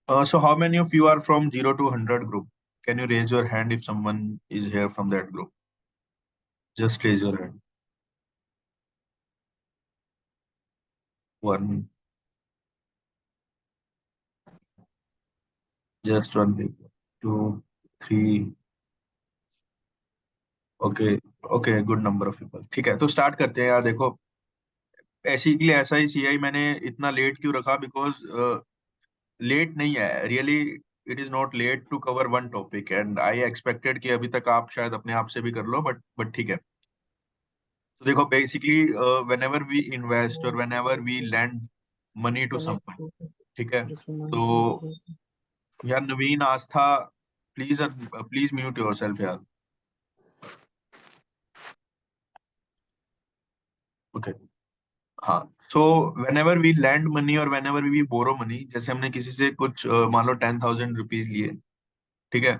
So how many of you are from 0 to 100 group? Can you raise your hand if someone is here from that group? Just raise your hand. One, just one people. Two, three. Okay okay, good number of people. ठीक है, तो start करते हैं यार। देखो, ऐसी के लिए ऐसा ही सीआई मैंने इतना लेट क्यों रखा, बिकॉज लेट नहीं है really. It is not late to cover one topic, and I expected कि अभी तक आप शायद अपने आप से भी कर लो, बट ठीक है। तो देखो, basically whenever we invest और whenever we lend money to someone, ठीक है। तो यार Naveen, Aastha, please please mute yourself यार। ओके, हाँ। So whenever we lend money और whenever we borrow money, जैसे हमने किसी से कुछ मान लो 10,000 रुपीज लिए, ठीक है।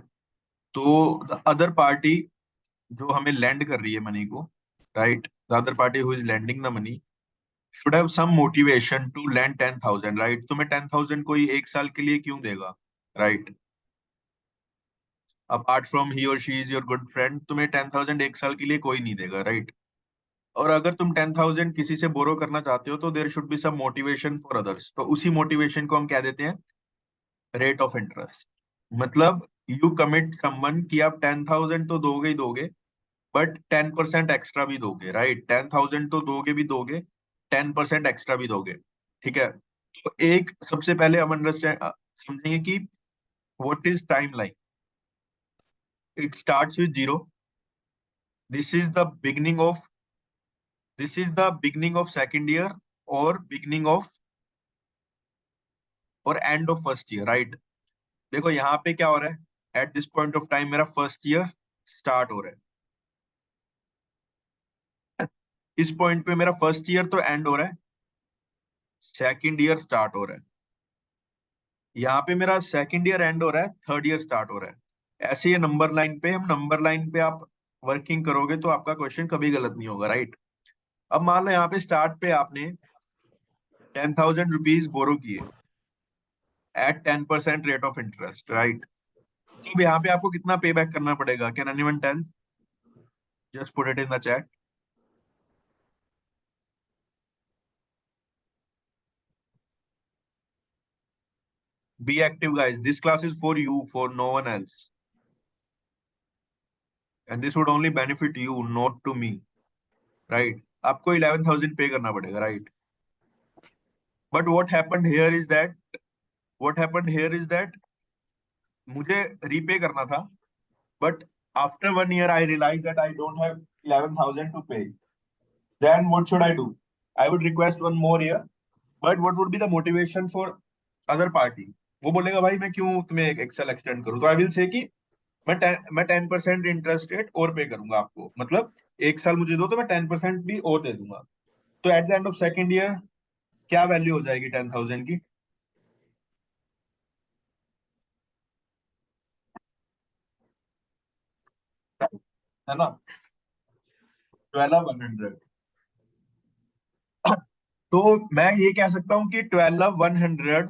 तो द अदर पार्टी जो हमें लैंड कर रही है मनी को, right, the other party who is landing the money should have some motivation to land 10,000, right. तुम्हें 10,000 कोई एक साल के लिए क्यों देगा, राइट। अपार्ट फ्रॉम ही और she is your good friend, तुम्हें 10,000 एक साल के लिए कोई नहीं देगा, राइट। और अगर तुम 10,000 किसी से बोरो करना चाहते हो तो there should be some motivation for others. तो उसी मोटिवेशन को हम क्या देते हैं, रेट ऑफ इंटरेस्ट। मतलब यू कमिट समवन कि आप 10,000 तो दोगे ही दोगे, बट 10% एक्स्ट्रा भी दोगे, राइट। 10,000 तो दोगे भी दोगे, 10% एक्स्ट्रा भी दोगे, ठीक है। तो एक सबसे पहले हम अंडरस्टैंड समझेंगे कि what is time line. It starts with zero. This is the beginning of this is the beginning of second year और बिगनिंग ऑफ और end of first year, right. देखो यहाँ पे क्या हो रहा है, at this point of time मेरा फर्स्ट ईयर स्टार्ट हो रहा है। इस पॉइंट पे मेरा फर्स्ट ईयर तो एंड हो रहा है, सेकेंड ईयर स्टार्ट हो रहा है। यहाँ पे मेरा सेकेंड ईयर एंड हो रहा है, थर्ड ईयर स्टार्ट हो रहा है। ऐसे ये नंबर लाइन पे, हम नंबर लाइन पे आप वर्किंग करोगे तो आपका क्वेश्चन कभी गलत नहीं होगा, राइट। अब मान लो यहाँ पे स्टार्ट पे आपने 10,000 रुपीज बोरो किए at 10% rate of interest, right. तो अब यहाँ पे आपको कितना पे बैक करना पड़ेगा, can anyone tell? Just put it in the chat. Be active, guys. This class is for you, for no one else. And this would only benefit you, not to me, right? आपको 11,000 पे करना पड़ेगा, right? But what happened here is that मुझे repay करना था, but after 1 year I realized that I don't have 11,000 to pay. Then what should I do? I would request one more year, but what would be the motivation for other party? वो बोलेगा भाई मैं क्यों तुम्हें Excel extend करूँ, तो I will say कि मैं 10% इंटरेस्ट रेट और पे करूंगा आपको, मतलब एक साल मुझे दो तो मैं 10% भी और दे दूंगा। तो eight the end of second year क्या वैल्यू हो जाएगी 10,000 की? है ना, 12,100। तो मैं ये कह सकता हूँ कि 12,100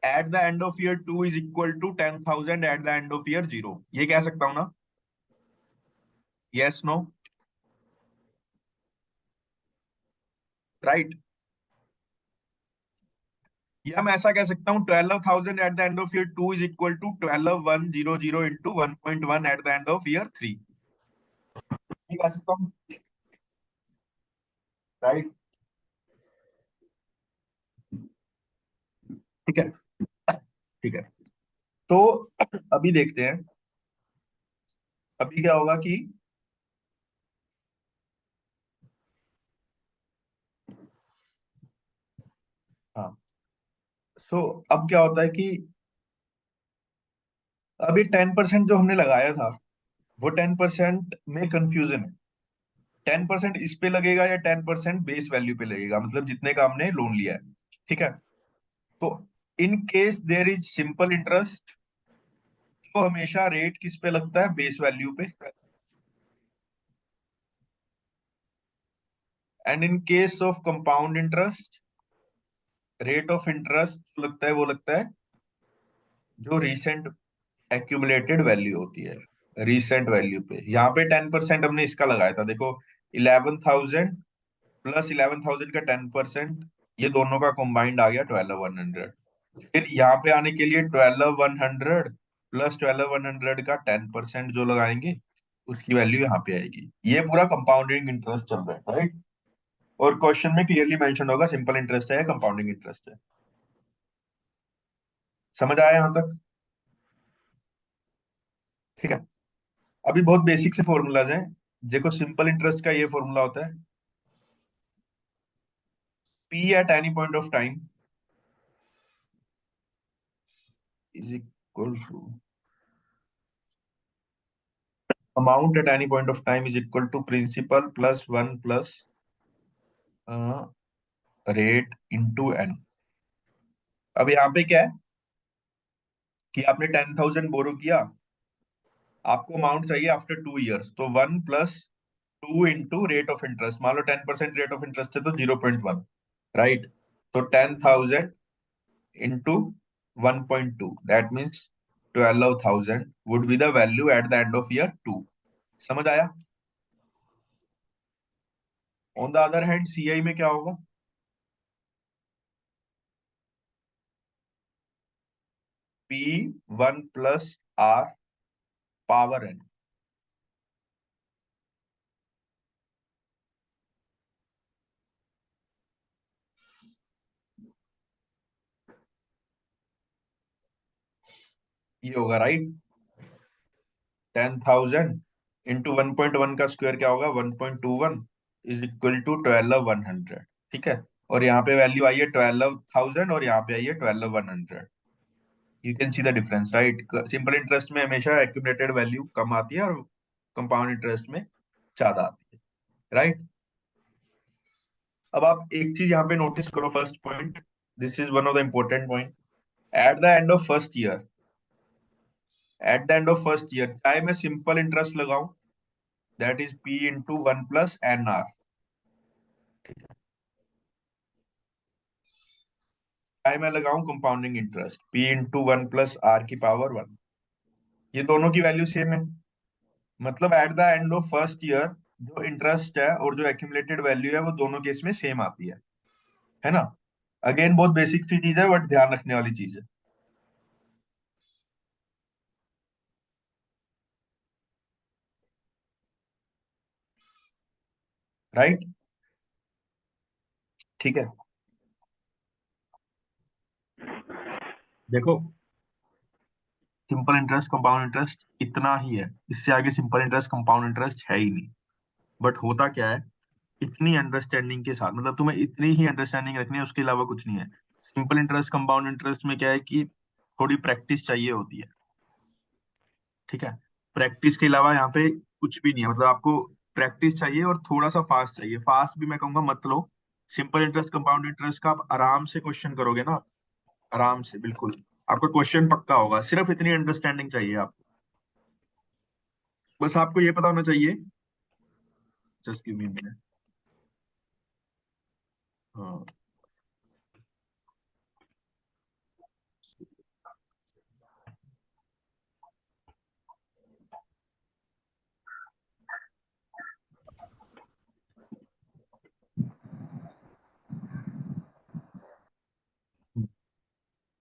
at the end of year two is equal to 10,000 at the end of year zero, ये कह सकता हूँ ना? Yes, no, right. या मैं ऐसा कह सकता हूँ 12,000 at the end of year two is equal to 12,100 into 1.1 at the end of year three, ये कह सकता हूँ, राइट। ठीक है, ठीक है। तो अभी देखते हैं, अभी क्या होगा कि हाँ, सो अब क्या होता है कि अभी 10% जो हमने लगाया था, वो 10% में कंफ्यूजन है। 10% इस पे लगेगा या 10% बेस वैल्यू पे लगेगा, मतलब जितने का हमने लोन लिया है, ठीक है। तो in case there is simple interest, तो हमेशा रेट किस पे लगता है, बेस वैल्यू पे। And in case of compound interest, rate of interest लगता है, वो लगता है जो रिसेंट एक्यूमुलेटेड वैल्यू होती है, रिसेंट वैल्यू पे यहाँ पे 10% हमने इसका लगाया था, देखो 11,000 प्लस 11,000 का 10%, ये दोनों का कंबाइंड आ गया 12,100। फिर यहाँ पे आने के लिए 12,100 प्लस 12,100 का 10% जो लगाएंगे उसकी वैल्यू यहाँ पे आएगी। ये पूरा कंपाउंडिंग इंटरेस्ट चल रहा है, राइट। और क्वेश्चन में क्लियरली मेंशन होगा सिंपल इंटरेस्ट है या कंपाउंडिंग इंटरेस्ट है। समझ आया यहाँ तक? ठीक है। अभी बहुत बेसिक से फॉर्मूलाज हैं। देखो सिंपल इंटरेस्ट का ये फॉर्मूला होता है, P at any point of time is equal to amount at any point of time is equal to principal plus 1 plus rate into N. अब यहाँ पे क्या है कि आपने 10,000 बोरो किया, आपको अमाउंट चाहिए आफ्टर 2 इयर्स, तो 1 + 2 इंटू रेट ऑफ इंटरेस्ट। मान लो 10% रेट ऑफ इंटरेस्ट है तो 0.1, राइट। तो 10,000 into 1.2, that means 12,000 would be the value eight the end of year 2। समझ आया? On the other hand CI में क्या होगा? P1 + R⁴ ये होगा, राइट। 10,000 इंटू 1.1 का स्क्वायर क्या होगा? 1.21 इज इक्वल टू 12,100। ठीक है। और यहाँ पे वैल्यू आई है 12,000 और यहाँ पे आई है 12,100। You can see the difference, right. Simple interest में हमेशा एक्यूमुलेटेड वैल्यू कम आती है और कंपाउंड इंटरेस्ट में ज्यादा आती है, राइट। अब आप एक चीज यहाँ पे नोटिस करो, first point, this is one of the important point. Eight the end of first year, eight the end of first year चाहे मैं सिंपल इंटरेस्ट लगाऊं, that is P into 1 + NR, चाहे मैं लगाऊं compounding interest P into 1 + R⁴ ये दोनों की value same है। मतलब eight the end of first year जो इंटरेस्ट है और जो एक्यूमुलेटेड वैल्यू है वो दोनों केस में सेम आती है ना। अगेन बहुत बेसिक सी चीज है बट ध्यान रखने वाली चीज है, राइट। ठीक है। देखो सिंपल इंटरेस्ट कंपाउंड इंटरेस्ट इतना ही है, इससे आगे सिंपल इंटरेस्ट कंपाउंड इंटरेस्ट है ही नहीं। बट होता क्या है, इतनी अंडरस्टैंडिंग के साथ, मतलब तुम्हें इतनी ही अंडरस्टैंडिंग रखनी है, उसके अलावा कुछ नहीं है। सिंपल इंटरेस्ट कंपाउंड इंटरेस्ट में क्या है कि थोड़ी प्रैक्टिस चाहिए होती है। ठीक है। प्रैक्टिस के अलावा यहाँ पे कुछ भी नहीं है, मतलब आपको प्रैक्टिस चाहिए और थोड़ा सा फास्ट चाहिए। फास्ट भी मैं कहूंगा मत लो। सिंपल इंटरेस्ट कंपाउंड इंटरेस्ट का आप आराम से क्वेश्चन करोगे ना, आराम से बिल्कुल आपका क्वेश्चन पक्का होगा। सिर्फ इतनी अंडरस्टैंडिंग चाहिए आपको, बस आपको ये पता होना चाहिए। Just give me minute. हाँ।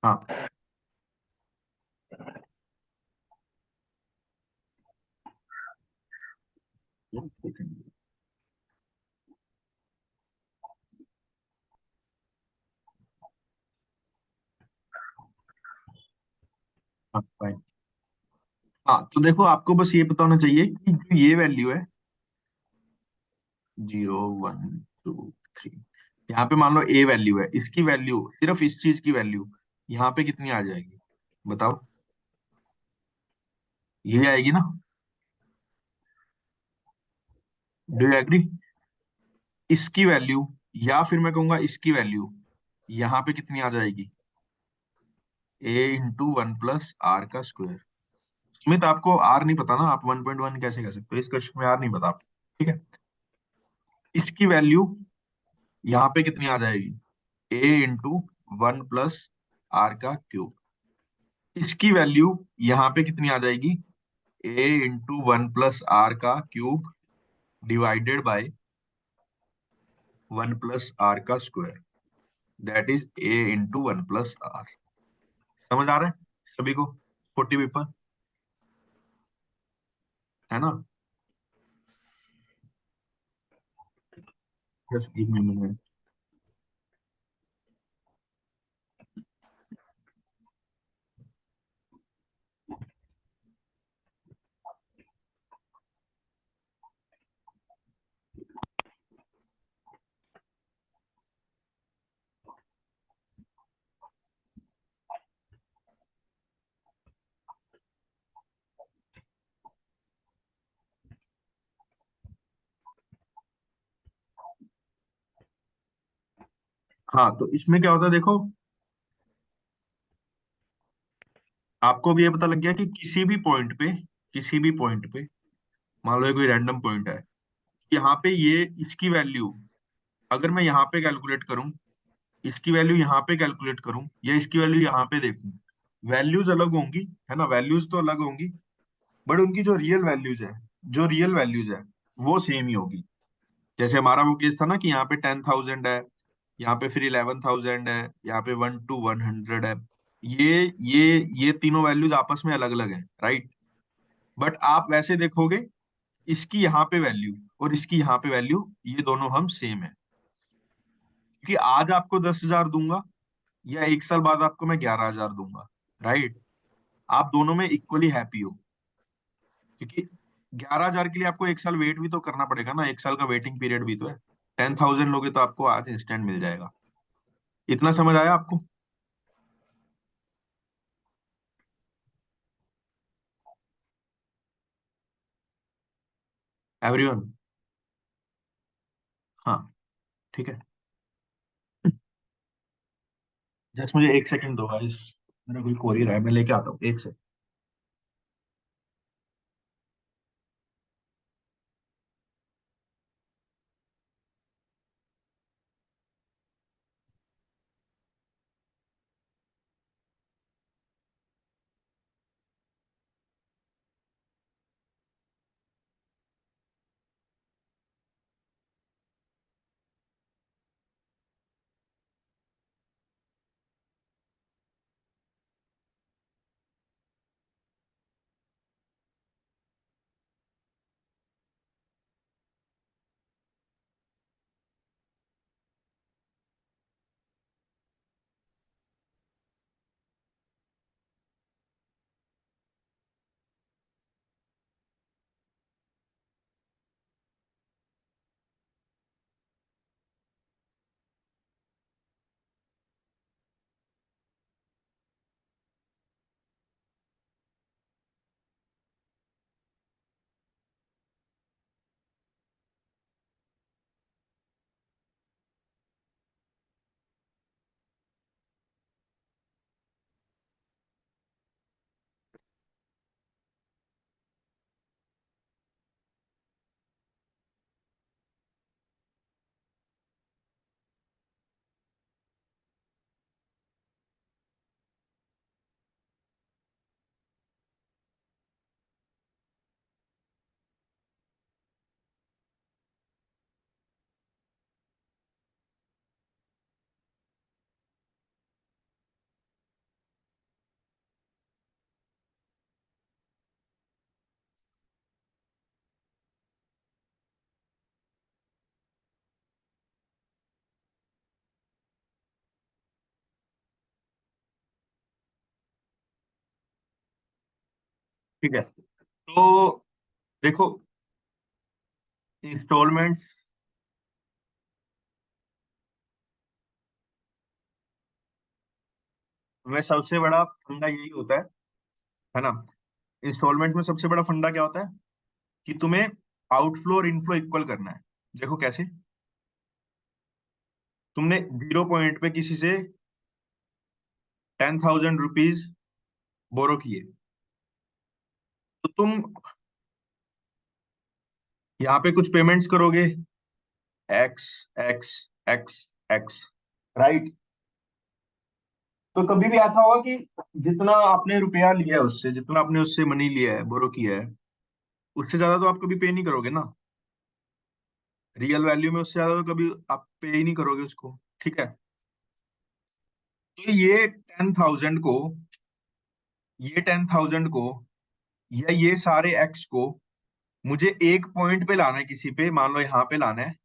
हाँ। हाँ fine। हाँ, तो देखो आपको बस ये पता होना चाहिए कि जो ये वैल्यू है 0 1 2 3, यहाँ पे मान लो ए वैल्यू है, इसकी वैल्यू सिर्फ इस चीज की वैल्यू यहाँ पे कितनी आ जाएगी बताओ? ये आएगी ना। Do you agree? इसकी वैल्यू या फिर मैं कहूंगा इसकी वैल्यू यहाँ पे कितनी आ जाएगी? A × 1 + R²। सुमित आपको आर नहीं पता ना, आप 1.1 कैसे कह सकते हो? इस क्वेश्चन में आर नहीं पता आपको। ठीक है। इसकी वैल्यू यहाँ पे कितनी आ जाएगी? A × 1 + R⁴। इसकी वैल्यू यहाँ पे कितनी आ जाएगी, ए इंटू 1 + r का क्यूब डिवाइडेड बाय 1 + r का square, that is a into 1 + r। समझ आ रहा है सभी को, 40 पेपर, है ना? Just give me minute. हाँ, तो इसमें क्या होता है देखो, आपको भी ये पता लग गया कि किसी भी पॉइंट पे, मान लो ये कोई रैंडम पॉइंट है, यहाँ पे ये इसकी वैल्यू, अगर मैं यहाँ पे कैलकुलेट करूं, इसकी वैल्यू यहाँ पे कैलकुलेट करूं, या इसकी वैल्यू यहाँ पे देखूं, वैल्यूज अलग होंगी, है ना? वैल्यूज तो अलग होंगी, बट उनकी जो रियल वैल्यूज है वो सेम ही होगी। जैसे हमारा वो केस था ना कि यहाँ पे 10,000 है, यहाँ पे फिर 11,000 है, यहाँ पे 1 to 100 है। ये ये तीनों वैल्यूज आपस में अलग अलग है, राइट? बट आप वैसे देखोगे, इसकी यहाँ पे वैल्यू और इसकी यहाँ पे वैल्यू, ये दोनों हम सेम है। क्योंकि आज आपको 10,000 दूंगा, या 1 साल बाद आपको मैं 11,000 दूंगा, राइट? आप दोनों में इक्वली हैप्पी हो, क्योंकि 11,000 के लिए आपको 1 साल वेट भी तो करना पड़ेगा ना, 1 साल का वेटिंग पीरियड भी तो है। 10,000 लोगे तो आपको आज इंस्टेंट मिल जाएगा। इतना समझ आया आपको? एवरीवन? हाँ, ठीक है। जस्ट मुझे 1 सेकंड दो गाइस, मेरा कोई कोरियर है, मैं लेके आता हूँ, 1 सेकंड। ठीक है, तो देखो, इंस्टॉलमेंट में सबसे बड़ा फंडा यही होता है ना? इंस्टॉलमेंट में सबसे बड़ा फंडा क्या होता है, कि तुम्हें आउटफ्लो और इनफ्लो इक्वल करना है। देखो कैसे, तुमने 0 पॉइंट पे किसी से 10,000 रुपीज बोरो किए, तो तुम यहाँ पे कुछ पेमेंट्स करोगे, x x x x, right? तो कभी भी ऐसा होगा कि जितना आपने रुपया लिया है उससे, जितना आपने उससे मनी लिया है, बोरो किया है, उससे ज्यादा तो आप कभी पे नहीं करोगे ना। रियल वैल्यू में उससे ज्यादा तो कभी आप पे ही नहीं करोगे उसको। ठीक है। तो ये 10,000 को या ये सारे एक्स को मुझे एक पॉइंट पे लाना है, किसी पे मान लो यहाँ पे लाना है,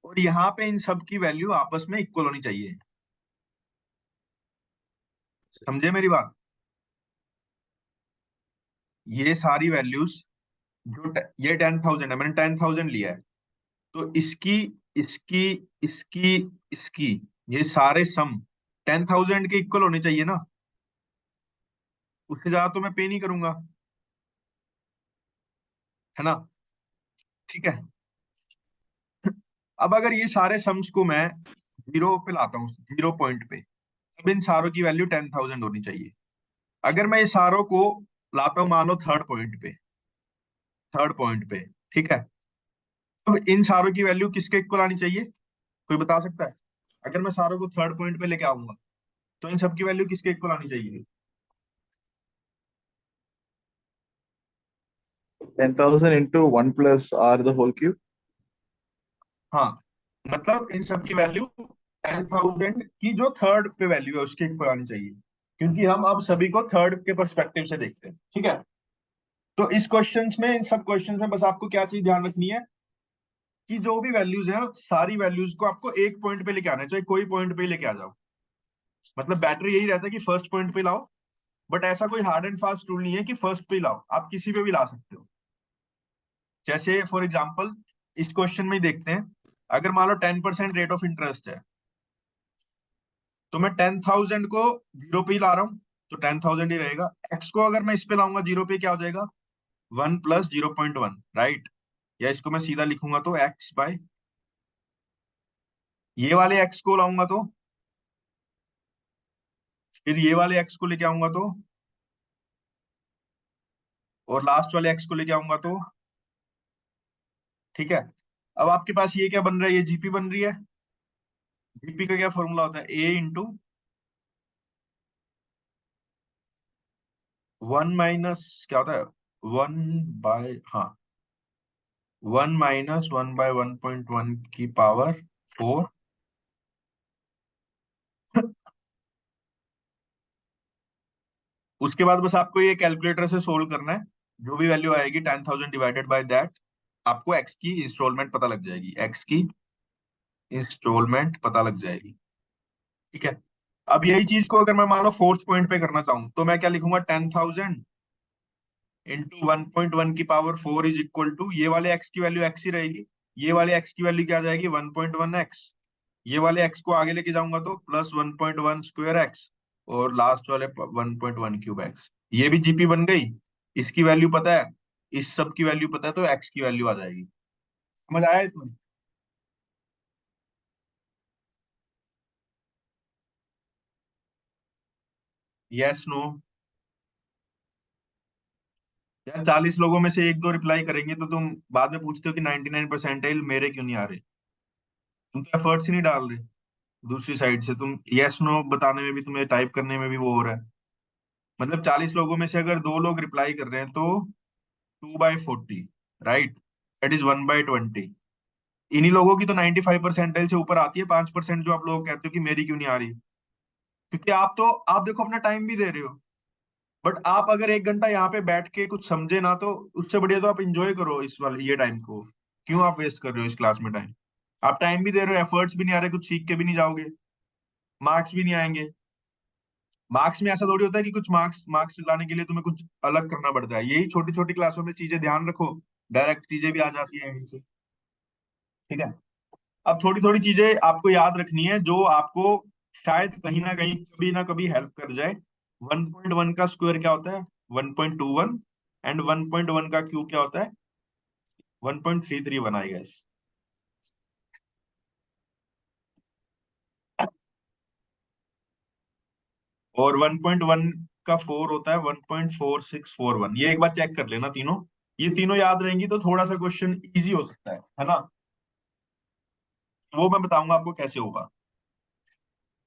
और यहाँ पे इन सब की वैल्यू आपस में इक्वल होनी चाहिए। समझे मेरी बात? ये सारी वैल्यूज ये 10,000 है, मैंने 10,000 लिया है, तो इसकी इसकी इसकी इसकी ये सारे सम 10,000 के इक्वल होने चाहिए ना। उससे ज्यादा तो मैं पे नहीं करूंगा, है ना। ठीक है। अब अगर ये सारे सम्स को मैं जीरो पे लाता हूँ, 0 पॉइंट पे, अब इन सारों की वैल्यू 10,000 होनी चाहिए। अगर मैं इस सारों को लाता हूँ मान लो थर्ड पॉइंट पे, ठीक है, अब इन सारों की वैल्यू किसके इक्वल आनी चाहिए? कोई बता सकता है? अगर मैं सारों को थर्ड पॉइंट पे लेके आऊंगा तो इन सबकी वैल्यू किसके इक्वल आनी चाहिए? 10,000 into 1 plus r the whole cube. हाँ, मतलब इन सब की वैल्यू 10,000 की जो थर्ड पे वैल्यू है उसके इक्वल आनी चाहिए, क्योंकि हम अब सभी को थर्ड के परस्पेक्टिव से देखते हैं। ठीक है। तो इस क्वेश्चंस में, इन सब क्वेश्चंस में बस आपको क्या चीज ध्यान रखनी है कि जो भी वैल्यूज हैं सारी वैल्यूज को आपको एक पॉइंट पे लेके आना है, चाहे कोई पॉइंट पे ही लेके आ जाओ। मतलब बैटर यही रहता है कि फर्स्ट पॉइंट पे लाओ, बट ऐसा कोई हार्ड एंड फास्ट रूल नहीं है कि फर्स्ट पे ही लाओ, आप किसी पे भी ला सकते हो। जैसे फॉर एग्जाम्पल इस क्वेश्चन में ही देखते हैं, अगर मान लो 10% रेट ऑफ इंटरेस्ट है, तो मैं 10,000 को जीरो पे ही ला रहा हूँ, तो 10,000 ही रहेगा। एक्स को अगर मैं इस पे लाऊंगा जीरो पे, क्या हो जाएगा? 1 + 0.1, राइट। या इसको मैं सीधा लिखूंगा तो एक्स बाय, ये वाले एक्स को लाऊंगा तो, फिर ये वाले एक्स को लेके आऊंगा तो, और लास्ट वाले एक्स को लेके आऊंगा तो। ठीक है। अब आपके पास ये क्या बन रहा है? ये जीपी बन रही है। जीपी का क्या फॉर्मूला होता है? ए इंटू 1 - क्या होता है? 1 बाय, हाँ, 1 - 1/1.1 की पावर 4। उसके बाद बस आपको ये कैलकुलेटर से सोल्व करना है, जो भी वैल्यू आएगी 10,000 डिवाइडेड बाय दैट, आपको एक्स की इंस्टॉलमेंट पता लग जाएगी, एक्स की इंस्टॉलमेंट पता लग जाएगी। ठीक है। अब यही चीज को अगर मैं मान लो फोर्थ पॉइंट पे करना चाहूँ तो मैं क्या लिखूंगा? 10,000 इंटू 1.1 की पावर 4 इज इक्वल टू, ये वाले एक्स की वैल्यू एक्स ही रहेगी, ये वाले एक्स की वैल्यू क्या आ जाएगी? 1.1 एक्स। ये वाले एक्स को आगे लेके जाऊंगा तो प्लस 1.1 स्क्वायर एक्स, और लास्ट वाले 1.1 क्यूब एक्स। ये भी जीपी बन गई। इसकी वैल्यू पता है, इस सब की वैल्यू पता है, तो एक्स की वैल्यू आ जाएगी। समझ आया इसमें? Yes no? यार 40 लोगों में से एक दो रिप्लाई करेंगे तो तुम बाद में पूछते हो कि 99 परसेंटाइल मेरे क्यों नहीं आ रहे। तुम तो एफर्ट्स ही नहीं डाल रहे। दूसरी साइड से तुम यस नो बताने में भी, तुम्हें टाइप करने में भी वो हो रहा है। मतलब 40 लोगों में से अगर दो लोग रिप्लाई कर रहे हैं तो 2/40, राइट, दैट इज 1/20। इन्हीं लोगों की तो 95 परसेंटाइल से ऊपर आती है, 5% जो आप लोग कहते हो कि मेरी क्यों नहीं आ रही। क्योंकि आप देखो अपना टाइम भी दे रहे हो, बट आप अगर 1 घंटा यहाँ पे बैठ के कुछ समझे ना, तो उससे बढ़िया तो आप इंजॉय करो इस वाले ये टाइम को। क्यों आप वेस्ट कर रहे हो इस क्लास में टाइम? आप टाइम भी दे रहे हो, एफर्ट्स भी नहीं आ रहे, कुछ सीख के भी नहीं जाओगे, मार्क्स भी नहीं आएंगे। मार्क्स में ऐसा थोड़ी होता है कि कुछ मार्क्स मार्क्स लाने के लिए तुम्हें कुछ अलग करना पड़ता है। यही छोटी छोटी क्लासों में चीजें ध्यान रखो, डायरेक्ट चीजें भी आ जाती है यहीं से। ठीक है। अब थोड़ी थोड़ी चीजें आपको याद रखनी है जो आपको शायद कहीं ना कभी हेल्प कर जाए। 1.1 का स्क्वायर क्या होता है? 1.21। एंड 1.1 का क्यूब क्या होता है? 1.331 आएगा इस। और 1.1 का 4 होता है 1.4641। ये एक बार चेक कर लेना तीनों, ये तीनों याद रहेंगी तो थोड़ा सा क्वेश्चन इजी हो सकता है ना। वो मैं बताऊंगा आपको कैसे होगा।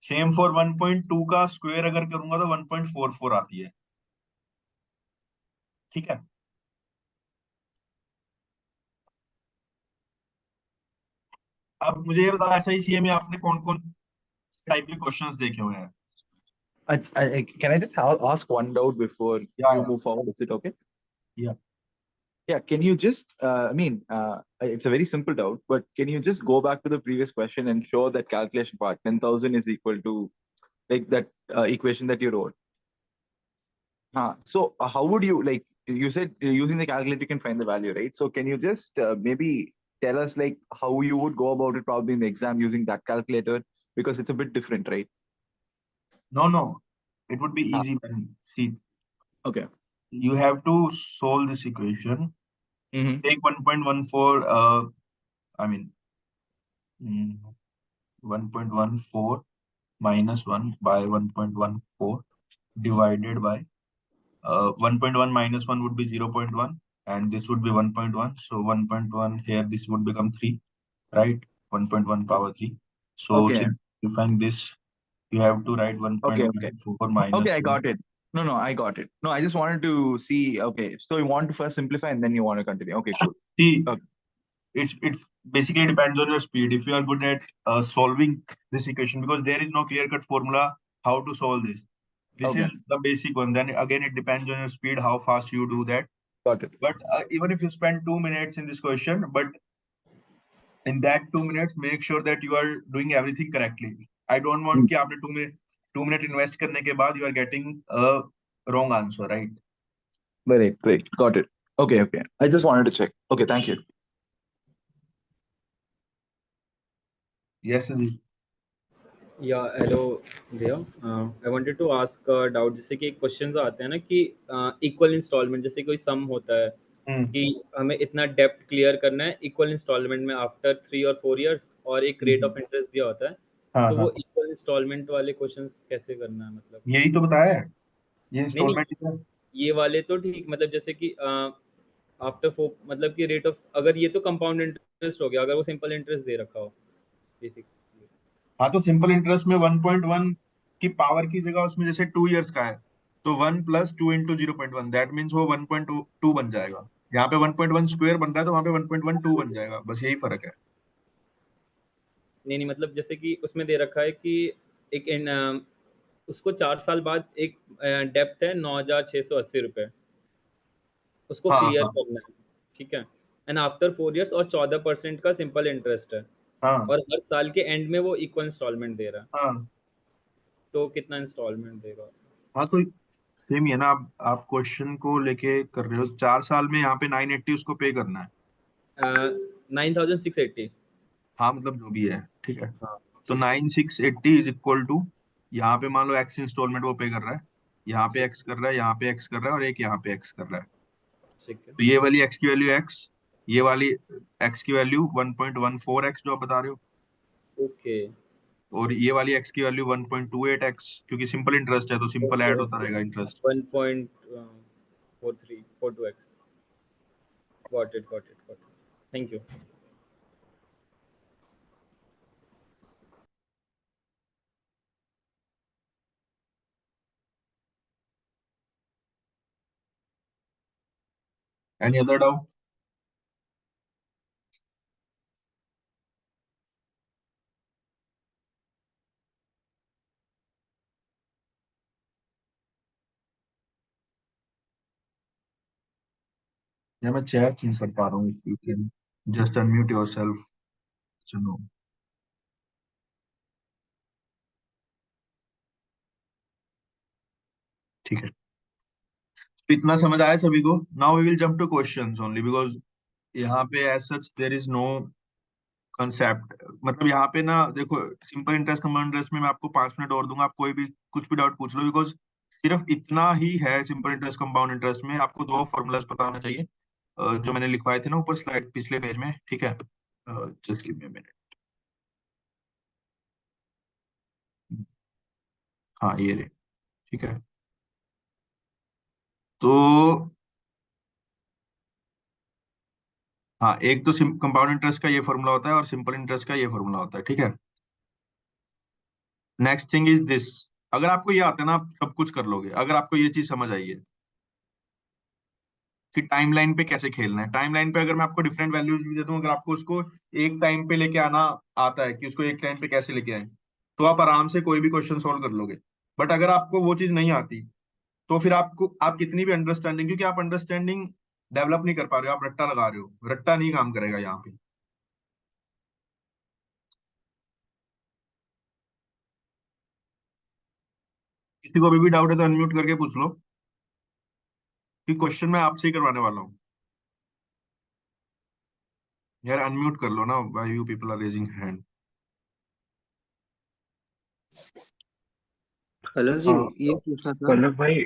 सेम फॉर 1.2 का स्क्वायर अगर करूंगा तो 1.44 आती है। ठीक है। अब मुझे ये बताओ, ऐसा ही सीए में आपने कौन कौन टाइप के क्वेश्चंस देखे हुए हैं? Can I just ask one doubt before या you move forward? Is it okay? या Yeah, can you just, it's a very simple doubt, but can you just go back to the previous question and show that calculation part? 10,000 is equal to like that equation that you wrote. So how would you, like, you said using the calculator you can find the value, right? So can you just maybe tell us like how you would go about it probably in the exam using that calculator? Because it's a bit different, right? No no, it would be Ah, easy. See, okay. you have to solve this equation. Mm-hmm. Take 1.14, I mean, 1.14 minus 1 by 1.14 divided by 1.1 minus 1 would be 0.1, and this would be 1.1. So 1.1 here, this would become 3, right? 1.1 power 3. So Okay. simplifying this, you have to write Okay. Okay. 1.14 Okay, minus I 1. got it. No, I got it. No, I just wanted to see. Okay, so you want to first simplify and then you want to continue. Okay, cool. See, Okay. it's basically depends on your speed. If you are good at solving this equation, because there is no clear cut formula how to solve this. This Okay, is the basic one. Then again, it depends on your speed, how fast you do that. got it. But even if you spend 2 minutes in this question, but in that 2 minutes, make sure that you are doing everything correctly. I don't want Mm. कि आपने 2 minute invest करने के बाद you are getting a wrong answer, right? Great, great. Got it. Okay, okay. I just wanted to check. Okay, thank you. Yes, Sanjeev. या hello भैया, I wanted to ask doubt. जैसे कि questions आते हैं ना कि इक्वल इंस्टॉलमेंट, जैसे कोई सम होता है हम्म कि हमें इतना डेप्थ क्लियर करना है इक्वल इंस्टॉलमेंट में आफ्टर 3 और 4 इयर्स, और एक रेट हम्म, ऑफ इंटरेस्ट दिया होता है। हाँ तो वो हाँ, इक्वल इंस्टॉलमेंट वाले क्वेश्चंस कैसे करना है मतलब? यही तो बताया है, ये नहीं नहीं, इंस्टॉलमेंट है। ये वाले तो ठीक, मतलब जैसे कि आफ्टर 4, मतलब कि रेट ऑफ, अगर ये तो कंपाउंड इंटरेस्ट हो गया, अगर वो सिंपल इंटरेस्ट दे रखा हो बेसिकली। हाँ, तो सिंपल इंटरेस्ट में 1.1 की पावर की जगह उसमें जैसे 2 इयर्स का है, तो 1 + 2 × 0.1, दैट मीन्स वो 1.2 बन जाएगा। यहाँ पे 1.1 स्क्वायर बन रहा है तो वहाँ पे 1.12 बन जाएगा, बस यही फर्क है। नहीं नहीं, मतलब जैसे कि उसमें दे रखा है कि एक उसको 4 साल बाद एक डेप्थ है 9,680 रुपये, उसको हाँ क्लियर हाँ करना है। ठीक है। एंड आफ्टर 4 इयर्स और 14% का सिंपल इंटरेस्ट है, हाँ और हर साल के एंड में वो इक्वल इंस्टॉलमेंट दे रहा है। हाँ तो कितना इंस्टॉलमेंट देगा? हाँ, तो सेम ही है ना। आप क्वेश्चन को लेके कर रहे हो, 4 साल में यहाँ पे 980 उसको पे करना है। 9,680। हाँ, मतलब जो भी है, ठीक है। हाँ तो ठीक है। 9,680 इज इक्वल टू, यहाँ पे मान लो एक्स इंस्टॉलमेंट वो पे कर रहा है, यहाँ पे ठीक एक्स कर रहा है, यहाँ पे एक्स कर रहा है, और एक यहाँ पे एक्स कर रहा है। ठीक है। तो ये वाली एक्स की वैल्यू एक्स, ये वाली एक्स की वैल्यू 1.14 एक्स जो आप बता रहे हो, ओके और ये वाली एक्स की वैल्यू 1.28 एक्स, क्योंकि सिंपल इंटरेस्ट है तो सिंपल ओके ऐड होता ओके। रहेगा interest. 1.4342x। Got it. Thank you. Any other doubt? या मैं चैट नहीं कर पा रहा हूँ, if you can just unmute yourself, सुनो। ठीक है, तो इतना समझ आया सभी को? Now we will jump to questions only, because यहाँ पे as such there is no concept. मतलब यहाँ पे ना देखो, सिंपल इंटरेस्ट कंपाउंड इंटरेस्ट में मैं आपको 5 मिनट और दूंगा, आप कोई भी कुछ भी डाउट पूछ लो, बिकॉज सिर्फ इतना ही है सिंपल इंटरेस्ट कंपाउंड इंटरेस्ट में। आपको दो फॉर्मूलाज पता होना चाहिए, जो मैंने लिखवाए थे ना ऊपर स्लाइड पिछले पेज में, ठीक है? Just give me a minute. हाँ, ये रहे, ठीक है। तो हाँ, एक तो कंपाउंड इंटरेस्ट का ये फॉर्मूला होता है और सिंपल इंटरेस्ट का ये फॉर्मूला होता है, ठीक है? नेक्स्ट थिंग इज दिस, अगर आपको ये आता है ना आप सब कुछ कर लोगे, अगर आपको ये चीज समझ आई है कि टाइमलाइन पे कैसे खेलना है। टाइमलाइन पे अगर मैं आपको डिफरेंट वैल्यूज भी देता हूँ, अगर आपको उसको एक टाइम पे लेके आना आता है कि उसको एक टाइम पे कैसे लेके आए, तो आप आराम से कोई भी क्वेश्चन सॉल्व कर लोगे। बट अगर आपको वो चीज नहीं आती, तो फिर आपको आप कितनी भी अंडरस्टैंडिंग, क्योंकि आप अंडरस्टैंडिंग डेवलप नहीं कर पा रहे हो, आप रट्टा लगा रहे हो, रट्टा नहीं काम करेगा यहाँ पे। किसी को अभी भी डाउट है तो अनम्यूट करके पूछ लो, कि क्वेश्चन मैं आपसे ही करवाने वाला हूँ। यार अनम्यूट कर लो ना, why you people are raising hand. Hello जी, हाँ, ये पूछना था। पल्लव भाई,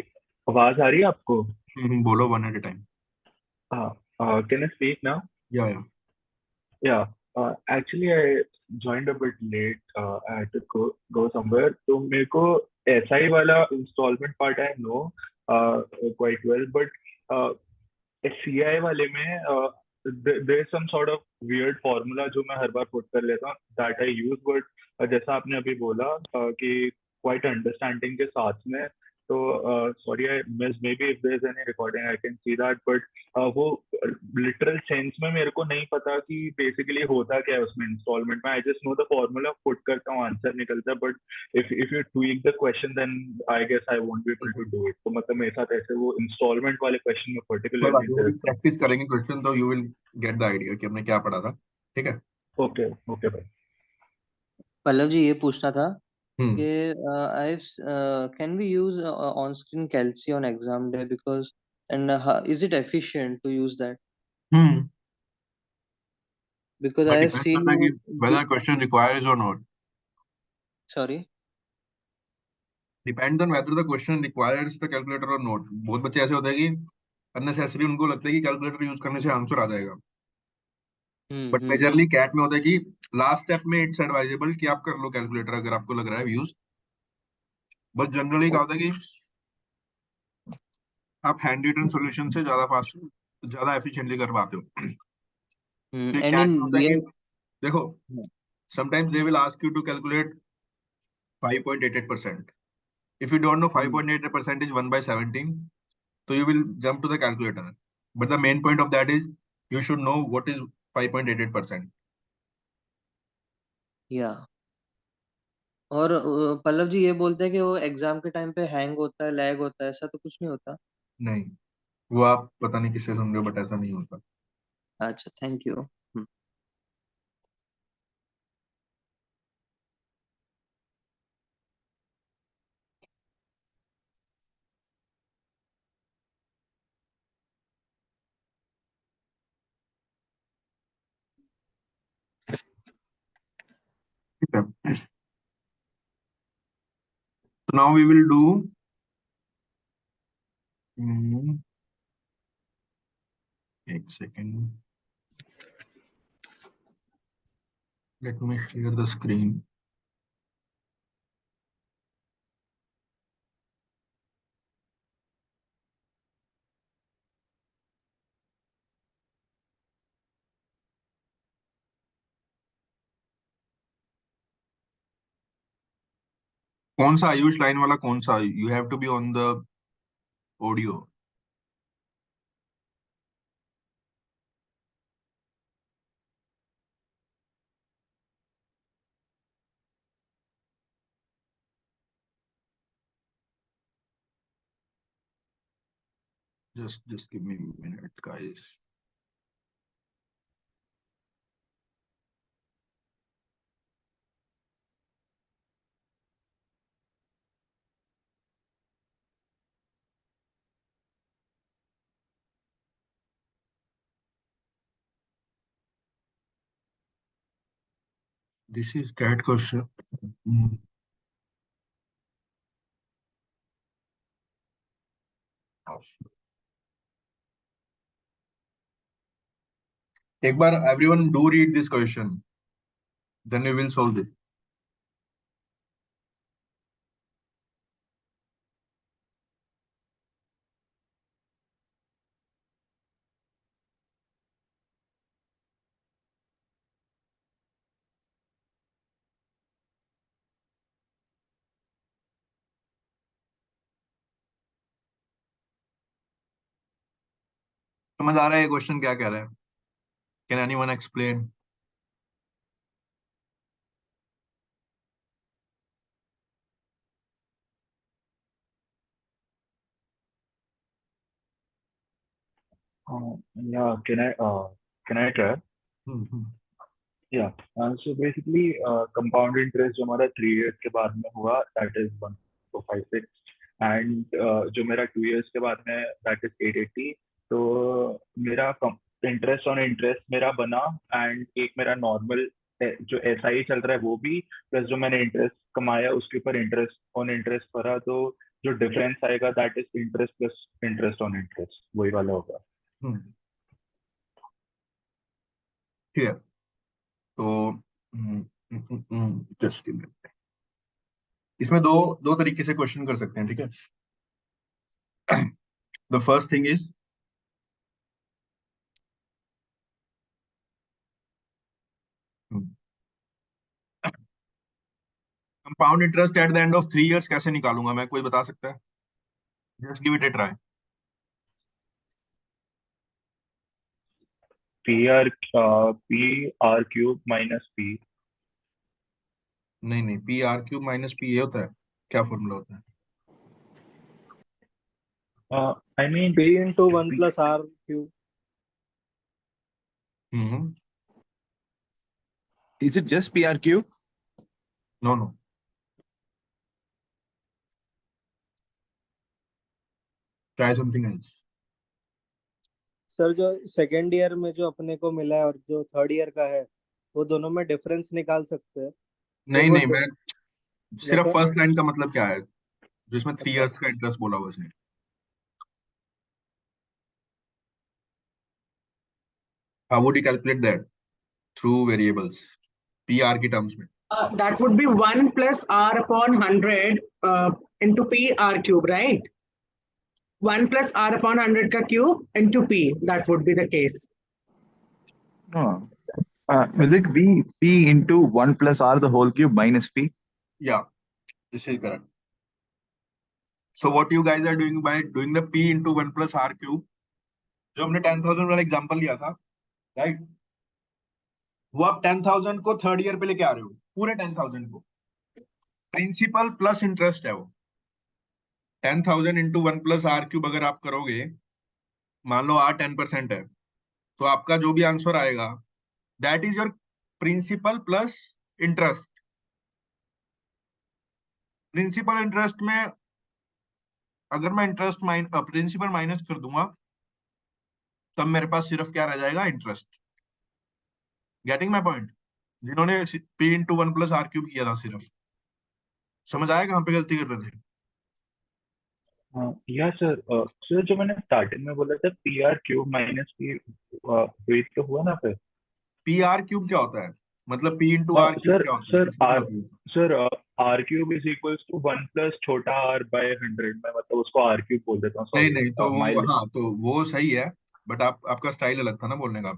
आवाज आ रही है आपको? बोलो वन एट ए टाइम। हाँ, कैन आई स्पीक नाउ? या या, actually I joined a bit late. I had to go somewhere. तो मेरे को SI वाला installment part I know quite well, but CI वाले में there is some sort of weird formula जो मैं हर बार put कर लेता हूँ, that I use, but जैसा आपने अभी बोला कि quite understanding के साथ में, तो sorry I missed, maybe if there is any recording I can see that, but वो literal sense में मेरे को नहीं पता कि basically होता क्या है उसमें installment में. I just know the formula, put करता हूँ आंसर निकलता है, but if you tweak the question then I guess I won't be able to do it. तो मतलब मेरे साथ ऐसे वो installment वाले question में particularly there is प्रैक्टिस करेंगे क्वेश्चन तो you will get the idea कि हमने क्या पढ़ा था। ठीक है। okay. Okay भाई. पल्लव जी, ये पूछना था हम्म कि I can we use on screen calci on exam day because and is it efficient to use that hmm because but I have depend करता है कि सीन. वेदर क्वेश्चन रिक्वायर्स और not. Sorry. Depends on whether the question requires the calculator और not. बहुत बच्चे ऐसे होते हैं कि अननेसेसरी उनको लगता है कि कैलकुलेटर यूज करने से आंसर आ जाएगा, बट हम्म. मेजरली कैट में होता है कि लास्ट स्टेप में इट्स एडवाइजेबल कि आप कर लो कैलकुलेटर अगर आपको लग रहा है यूज। बस जनरली क्या होता है कि आप हैंड रिटन सॉल्यूशन से ज्यादा फास्ट, ज्यादा एफिशिएंटली कर पाते हो। तो एंड कैट इन में होता है कि रियल. देखो, sometimes they will ask you to calculate 5.88%. If you don't know 5.88% is 1 by 17, so you will jump to the calculator. But the main point of that is you should know what is 5.88%. या. और पल्लव जी ये बोलते हैं कि वो exam के time पे hang होता है, लैग होता है, ऐसा तो कुछ नहीं होता? नहीं, वो आप पता नहीं किससे सुन रहे हो, बट ऐसा नहीं होता। अच्छा, थैंक यू. ठीक है। So now we will do एक second. Let me share the screen. कौन सा आयुष लाइन वाला कौन सा? You have to be on the audio. Just give me a minute, guys. This is that question. एक बार everyone do read this question, then we will solve it. समझ आ रहा है ये क्वेश्चन क्या कह रहा है? Can anyone explain? Yeah, can I try? Yeah. So basically, compound interest जो हमारा 3 years के बाद में हुआ, that is 1,456, and जो मेरा 2 years के बाद में, that is 880. तो मेरा इंटरेस्ट ऑन इंटरेस्ट मेरा बना, एंड एक मेरा नॉर्मल जो SI चल रहा है वो भी, प्लस जो मैंने इंटरेस्ट कमाया उसके ऊपर इंटरेस्ट ऑन इंटरेस्ट भरा, तो जो डिफरेंस आएगा that is interest plus interest on interest, वही वाला होगा. ठीक है, तो जस्ट इसमें दो दो तरीके से क्वेश्चन कर सकते हैं, ठीक है. The first thing is compound interest eight the end of 3 years कैसे निकालूंगा मैं? कोई बता सकता है? Just give it A try. PR cube minus P. नहीं नहीं, PR क्यूब माइनस P ये होता है क्या? फॉर्मूला होता है? I mean P into 1 plus R cube. Is it just PR cube? No no, try something else. Sir जो second year में जो अपने को मिला है और जो थर्ड ईयर का है, वो दोनों में डिफरेंस निकाल सकते हैं. नहीं वो नहीं, मैं सिर्फ जैसा फर्स्ट लाइन का मतलब क्या है जिसमें 3 अच्छा, years का इंटरेस्ट बोला हुआ उसने. How would you calculate that? Through variables, PR की टर्म्स में. That would be 1 plus R upon 100 into P R cube, right? 1 plus R upon 100 ka cube into P. That would be the case. No. Will it be P into 1 plus R the whole cube minus P? Yeah, this is correct. So what you guys are doing by doing the P into 1 plus R cube, जो हमने 10,000 वाला example लिया था, right? वो आप 10,000 को third year पे लेके आ रहे हो, पूरे 10,000 को. प्रिंसिपल प्लस इंटरेस्ट है वो. 10,000 इंटू 1 प्लस R क्यूब अगर आप करोगे, मान लो R 10% है, तो आपका जो भी आंसर आएगा that is your principal plus interest. Principal interest में अगर मैं इंटरेस्ट प्रिंसिपल माइनस कर दूंगा, तब मेरे पास सिर्फ क्या रह जाएगा? इंटरेस्ट. Getting my point? जिन्होंने P into 1 plus R cube किया था, सिर्फ समझ आया कहाँ पे गलती कर रहे थे? या सर, सर जो मैंने स्टार्टिंग में बोला था PR क्यूब माइनस P, वही तो हुआ ना फिर. PR क्यूब क्या होता है? मतलब P into R cube sir क्या होता है? सर किसको R होती है? Sir R cube is equals to 1 plus छोटा R बाय 100. मैं मतलब उसको R क्यूब बोल देता हूँ. नहीं सॉरी, नहीं, तो माय. वो, हाँ, तो वो सही है, बट आपका स्टाइल अलग था ना बोलने का.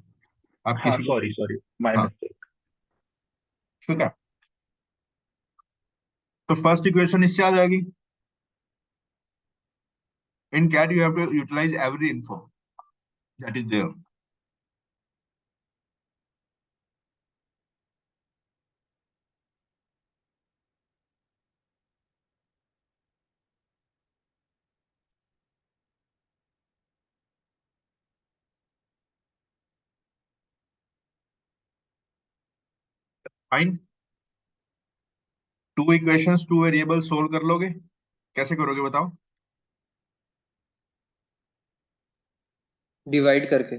आप हाँ, किसी को, सॉरी सॉरी, माय हाँ, मिस्टेक. ठीक है. तो फर्स्ट इक्वेशन इससे आ जाएगी. In CAT you have to utilise every info that is there. Fine. 2 equations 2 variable solve कर लोगे? कैसे करोगे बताओ? डिवाइड करके.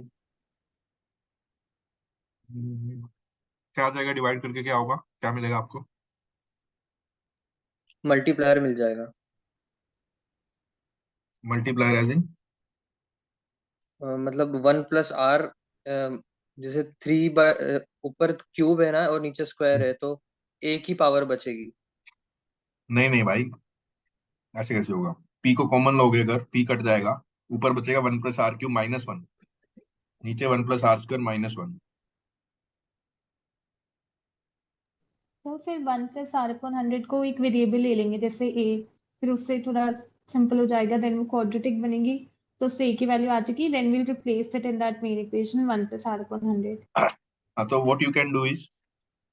क्या आ जाएगा डिवाइड करके? क्या होगा? क्या मिलेगा आपको? मल्टीप्लायर मिल जाएगा. Multiplier as in? मतलब 1 प्लस R, जैसे 3 ऊपर क्यूब है ना और नीचे स्क्वायर है, तो एक ही पावर बचेगी. नहीं नहीं भाई, ऐसे कैसे होगा? P को कॉमन लोगे अगर, P कट जाएगा, ऊपर बचेगा 1 प्लस R क्यूब माइनस 1, नीचे 1 प्लस R स्क्वायर माइनस 1. तो फिर 1 प्लस R अपॉन 100 को एक वेरिएबल ले लेंगे जैसे A, फिर उससे थोड़ा सिंपल हो जाएगा, देन वो क्वाड्रेटिक बनेगी. तो उससे a की वैल्यू आ जाएगी, then we'll replace it in that main equation 1 plus r upon 100. तो what you can do is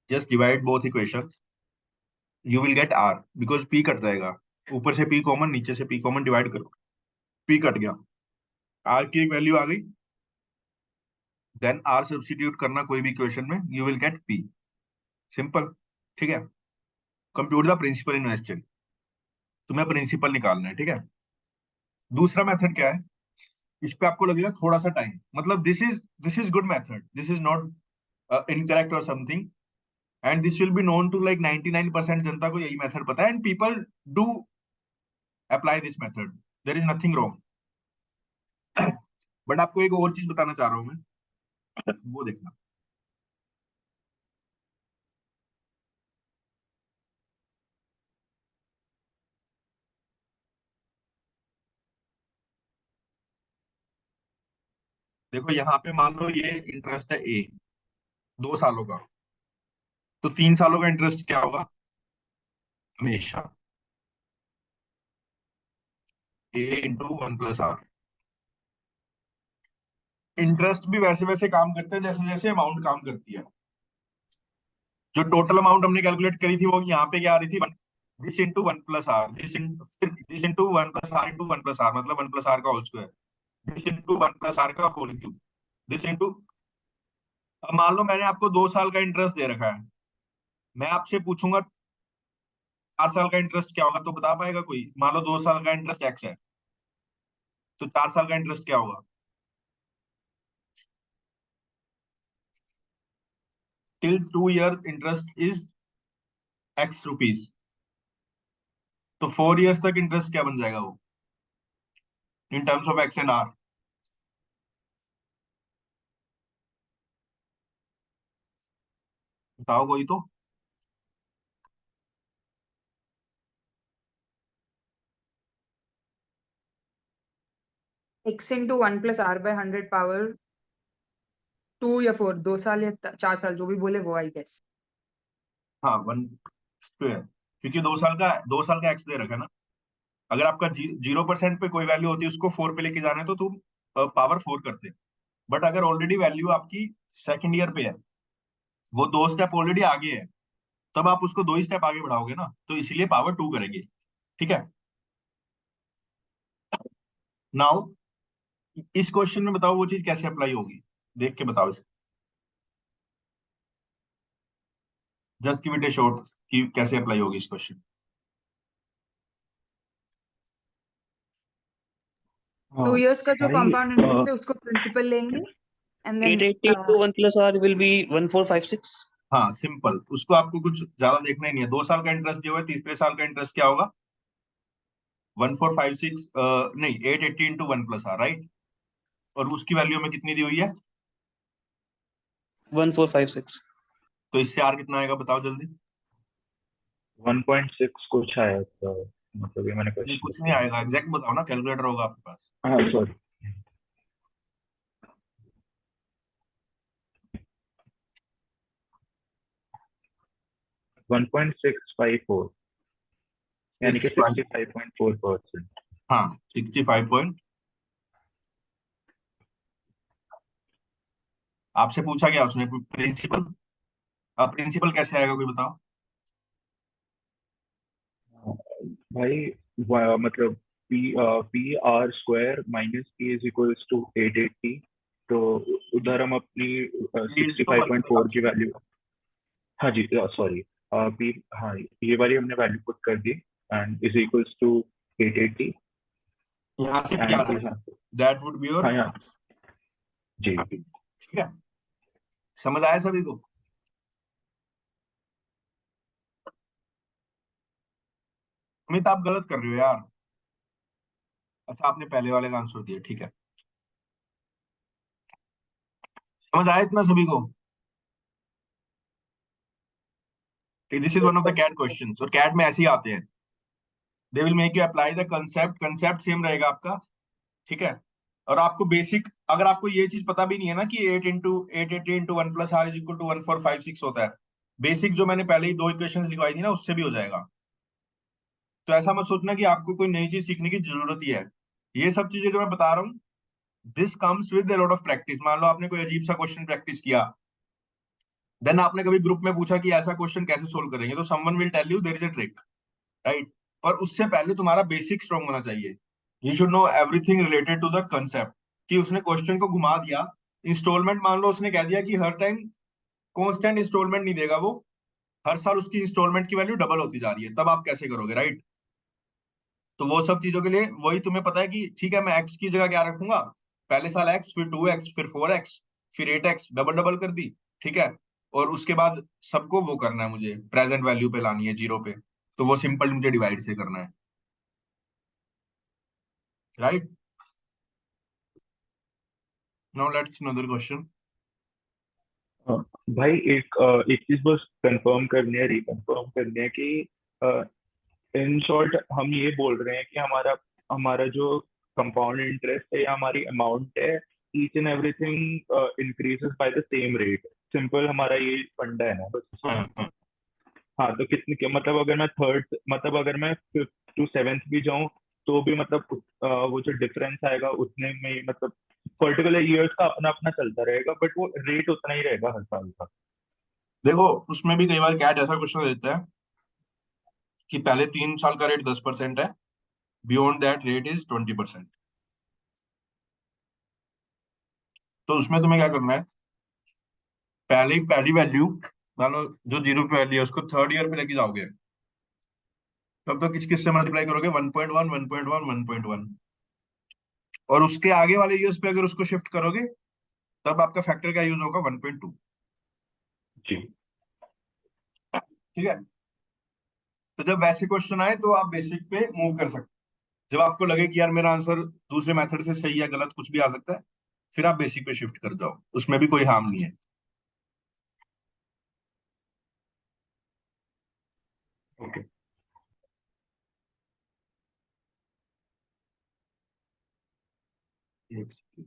just divide both equations, you will get r because p cut जाएगा, ऊपर से p कॉमन, नीचे से p common, divide करो, p cut गया, r की एक वैल्यू आ गई, देन r सब्स्टिट्यूट करना कोई भी इक्वेशन में, you will gate p, simple, ठीक है। कंप्यूट द प्रिंसिपल इन्वेस्टेड, तुम्हें प्रिंसिपल निकालना है, ठीक है। दूसरा मेथड क्या है, इस पे आपको लगेगा थोड़ा सा टाइम, मतलब this is good method, this is not incorrect और something, and this will be known to like 99% जनता को यही मेथड पता है, and people do apply this method, there is nothing wrong. But आपको एक और चीज बताना चाह रहा हूं मैं, वो देखना। देखो यहाँ पे मान लो ये इंटरेस्ट है ए, 2 सालों का, तो 3 सालों का इंटरेस्ट क्या होगा, हमेशा ए इंटू 1+r। इंटरेस्ट भी वैसे वैसे काम करते हैं जैसे जैसे अमाउंट काम करती है। जो टोटल अमाउंट हमने कैलकुलेट करी थी वो यहाँ पे क्या आ रही थी, this into 1+r, this into 1+r into 1+r, मतलब 1+r का whole square, this into 1+r का होल क्यूब, दिस इंटू। अब मान लो मैंने आपको 2 साल का इंटरेस्ट दे रखा है, मैं आपसे पूछूंगा 4 साल का इंटरेस्ट क्या होगा, तो बता पाएगा कोई? मान लो 2 साल का इंटरेस्ट x है, तो 4 साल का इंटरेस्ट क्या होगा? Till 2 years interest is x rupees, तो 4 years तक इंटरेस्ट क्या बन जाएगा वो, in terms of x and r? बताओ कोई तो। x इंटू 1+r/100 पावर 2 या 4, 2 साल या 4 साल, जो भी बोले वो, आई गेस। हाँ 1 स्क्वायर, क्योंकि 2 साल का x दे रखा है ना। अगर आपका 0% पे कोई वैल्यू होती है, उसको 4 पे लेके जाना है तो तुम पावर 4 करते। बट अगर ऑलरेडी वैल्यू आपकी सेकंड ईयर पे है, वो 2 स्टेप ऑलरेडी आगे है, तब आप उसको 2 ही स्टेप आगे बढ़ाओगे ना, तो इसीलिए पावर 2 करेंगे, ठीक है। नाउ इस क्वेश्चन में बताओ वो चीज कैसे अप्लाई होगी, देख के बताओ इसे, just give it A shot कि कैसे अप्लाई होगी इस क्वेश्चन। 2 years का जो भाई कंपाउंड इंटरेस्ट है उसको प्रिंसिपल लेंगे, and then 880 into 1+r will be 1456. हाँ सिंपल, उसको आपको कुछ ज्यादा देखना ही नहीं है। 2 साल का इंटरेस्ट जो है, तीसरे साल का इंटरेस्ट क्या होगा, 1456 नहीं 880 इंटू 1+r, राइट। और उसकी वैल्यू में कितनी दी हुई है, 1456. तो इससे आर कितना आएगा बताओ जल्दी। 1.6 कुछ आया था, मतलब ये मैंने नहीं, क्वेश्चन कुछ नहीं आएगा, एग्जैक्ट बताओ ना, कैलकुलेटर होगा आपके पास। हाँ सॉरी, 1.654, यानी कि 65.4%। हाँ 65 आपसे पूछा गया उसने प्रिंसिपल, अब प्रिंसिपल कैसे आएगा कोई बताओ। भाई मतलब P R square minus P is equals to 880, तो उधर हम अपनी 65.4 की वैल्यू, हाँ जी सॉरी, पी, हाँ ये वाली हमने वैल्यू पुट कर दी, एंड इज इक्वल्स टू 880, यहाँ से क्या and that would be your, हाँ यहाँ जी ठीक है, समझ आया सभी को। अमित आप गलत कर रहे हो यार, अच्छा आपने पहले वाले का आंसर दिया, ठीक है। समझ आया इतना सभी को? This is one of the CAT questions, और कैट में ऐसे ही आते हैं, they will make you apply the concept same रहेगा आपका, ठीक है। और आपको बेसिक, अगर आपको ये चीज पता भी नहीं है ना कि 880 into 1+r is equal to 1456 होता है, बेसिक जो मैंने पहले ही 2 इक्वेशन लिखवाई थी ना, उससे भी हो जाएगा। तो ऐसा मत सोचना कि आपको कोई नई चीज सीखने की जरूरत ही है, ये सब चीजें जो मैं बता रहा हूँ, this comes with lot of practice. मान लो आपने कोई अजीब सा क्वेश्चन प्रैक्टिस किया, देन आपने कभी ग्रुप में पूछा कि ऐसा क्वेश्चन कैसे सोल्व करेंगे, तो someone will tell you there is a trick, right? पर उससे पहले तुम्हारा बेसिक स्ट्रांग होना चाहिए। You should know everything related to the concept. कि उसने क्वेश्चन को घुमा दिया, इंस्टॉलमेंट मान लो उसने कह दिया कि हर टाइम कांस्टेंट इंस्टॉलमेंट नहीं देगा वो, हर साल उसकी इंस्टॉलमेंट की वैल्यू डबल होती जा रही है, तब आप कैसे करोगे, राइट? तो वो सब चीजों के लिए वही तुम्हें पता है कि ठीक है, मैं एक्स की जगह क्या रखूंगा, पहले साल एक्स, फिर 2x, फिर 4x, फिर 8x, डबल डबल कर दी, ठीक है। और उसके बाद सबको वो करना है, मुझे प्रेजेंट वैल्यू पे लानी है, जीरो पे, तो वो सिंपल मुझे डिवाइड से करना है, right? Now let's another question. भाई एक चीज बस कंफर्म करनी है, रिकंफर्म करनी है कि इन शॉर्ट हम ये बोल रहे हैं कि हमारा हमारा जो कंपाउंड इंटरेस्ट है या हमारी अमाउंट है, each and everything increases by the same rate. Simple हमारा ये फंडा है ना बस। हाँ, तो कितने के मतलब अगर मैं थर्ड मतलब अगर मैं फिफ्थ टू सेवेंथ भी जाऊं तो भी मतलब वो जो डिफरेंस आएगा उतने में ही, मतलब पर्टिकुलर ईयर्स का अपना अपना चलता रहेगा, बट वो रेट उतना ही रहेगा हर साल का। देखो, उसमें भी कई बार कैट ऐसा क्वेश्चन देता है कि पहले 3 साल का रेट 10% है, बियॉन्ड दैट रेट इज 20%। तो उसमें तुम्हें क्या करना है, पहली वैल्यू, मान लो जो जीरो पे वैल्यू है उसको थर्ड ईयर पे लेके जाओगे, तब तो किस किस से मल्टीप्लाई करोगे, 1.1, 1.1, 1.1। और उसके आगे वाले ईयर्स पे अगर उसको शिफ्ट करोगे, तब आपका फैक्टर क्या यूज होगा, 1.2। जी। ठीक है। तो जब वैसे क्वेश्चन आए तो आप बेसिक पे मूव कर सकते हो। जब आपको लगे कि यार मेरा आंसर दूसरे मेथड से सही या गलत कुछ भी आ सकता है, फिर आप बेसिक पे शिफ्ट कर जाओ, उसमें भी कोई हार्म नहीं है। ओके। एक second।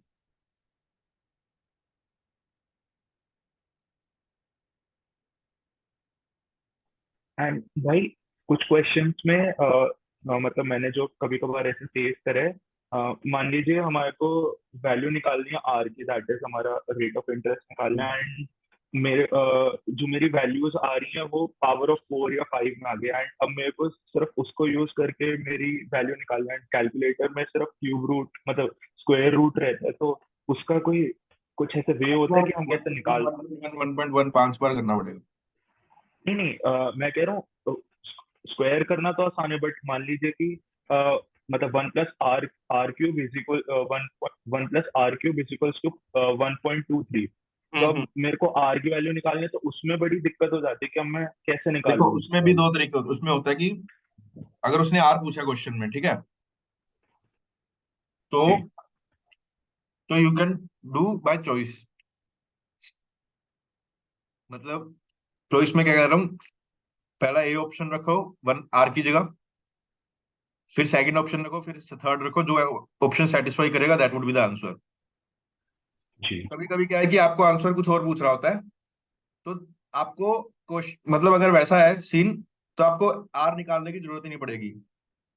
एंड भाई कुछ क्वेश्चंस में मतलब मैंने जो कभी कभार ऐसे फेस करे, मान लीजिए हमारे को वैल्यू निकालनी है आर की, दैट इज हमारा रेट ऑफ इंटरेस्ट निकालना है, एंड मेरे जो मेरी वैल्यूज आ रही हैं वो पावर ऑफ 4 या 5 में आ गया, एंड अब मेरे को सिर्फ उसको यूज करके मेरी वैल्यू निकालना है। कैलकुलेटर में सिर्फ क्यूब रूट मतलब स्क्वायर रूट रहता है, तो उसका कोई कुछ ऐसे वे होता है कि हम कैसे निकाल। 1.1 5 बार करना पड़ेगा। नहीं नहीं, मैं कह रहा हूँ स्क्वायर करना तो आसान है, बट मान लीजिए कि मतलब 1 + R cube is equal 1 + R cube is equals to 1.23। तो अब मेरे को आर की वैल्यू निकालनी है, तो उसमें बड़ी दिक्कत हो जाती है कि अब मैं कैसे देखो, निकालूं उसमें भी दो तरीके होते हैं। उसमें होता है कि अगर उसने आर पूछा क्वेश्चन में, ठीक है, तो जी। You can do by choice. मतलब चॉइस में क्या कर रहा हूँ, पहला ए ऑप्शन रखो 1 आर की जगह, फिर सेकंड ऑप्शन रखो, फिर थर्ड रखो, जो ऑप्शन सेटिस्फाई करेगा that would be the answer. जी। कभी कभी क्या है कि आपको आंसर कुछ और पूछ रहा होता है, तो आपको क्वेश्चन मतलब अगर वैसा है सीन, तो आपको आर निकालने की जरूरत ही नहीं पड़ेगी।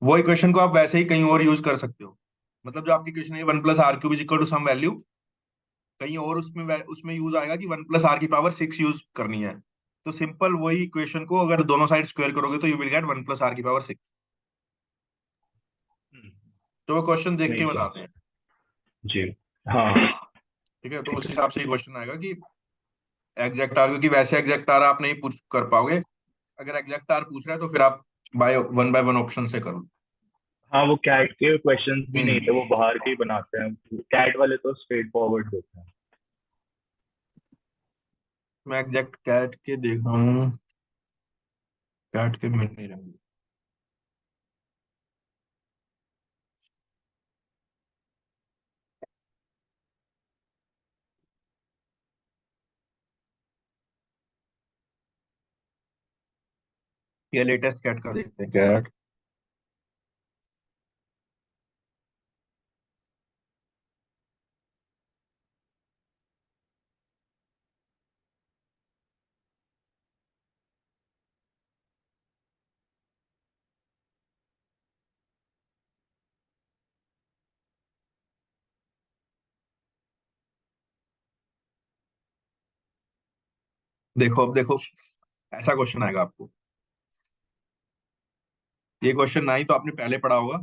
वो इक्वेशन को आप वैसे ही कहीं और यूज कर सकते हो। मतलब जो आपकी इक्वेशन है 1 + r³ = सम वैल्यू, कहीं और उसमें उसमें यूज आएगा कि 1 + r⁶ यूज करनी है। तो सिंपल वही इक्वेशन को अगर दोनों साइड स्क्वायर करोगे तो यू विल गेट 1 + r⁶। हम्म, तो वो क्वेश्चन देख के नहीं क्या। बनाते हैं। जी। हाँ। ठीक है, तो ठीक उस है। हिसाब से क्वेश्चन आएगा कि एग्जैक्ट आर, क्योंकि वैसे एग्जैक्ट आर आप नहीं पूछ कर पाओगे। अगर एग्जैक्ट आर पूछ रहा है तो फिर आप बाय वन ऑप्शन से करो। हाँ, वो कैट के क्वेश्चंस भी नहीं थे, हम्म। वो बाहर के ही बनाते हैं। कैट वाले तो स्ट्रेट फॉरवर्ड होते हैं। मैं एग्जैक्ट कैट के देख रहा हूँ, कैट के मिल नहीं रहे। ये लेटेस्ट कैट का देखते हैं, कैट। देखो अब देखो, ऐसा क्वेश्चन आएगा आपको। ये क्वेश्चन ना ही तो आपने पहले पढ़ा होगा,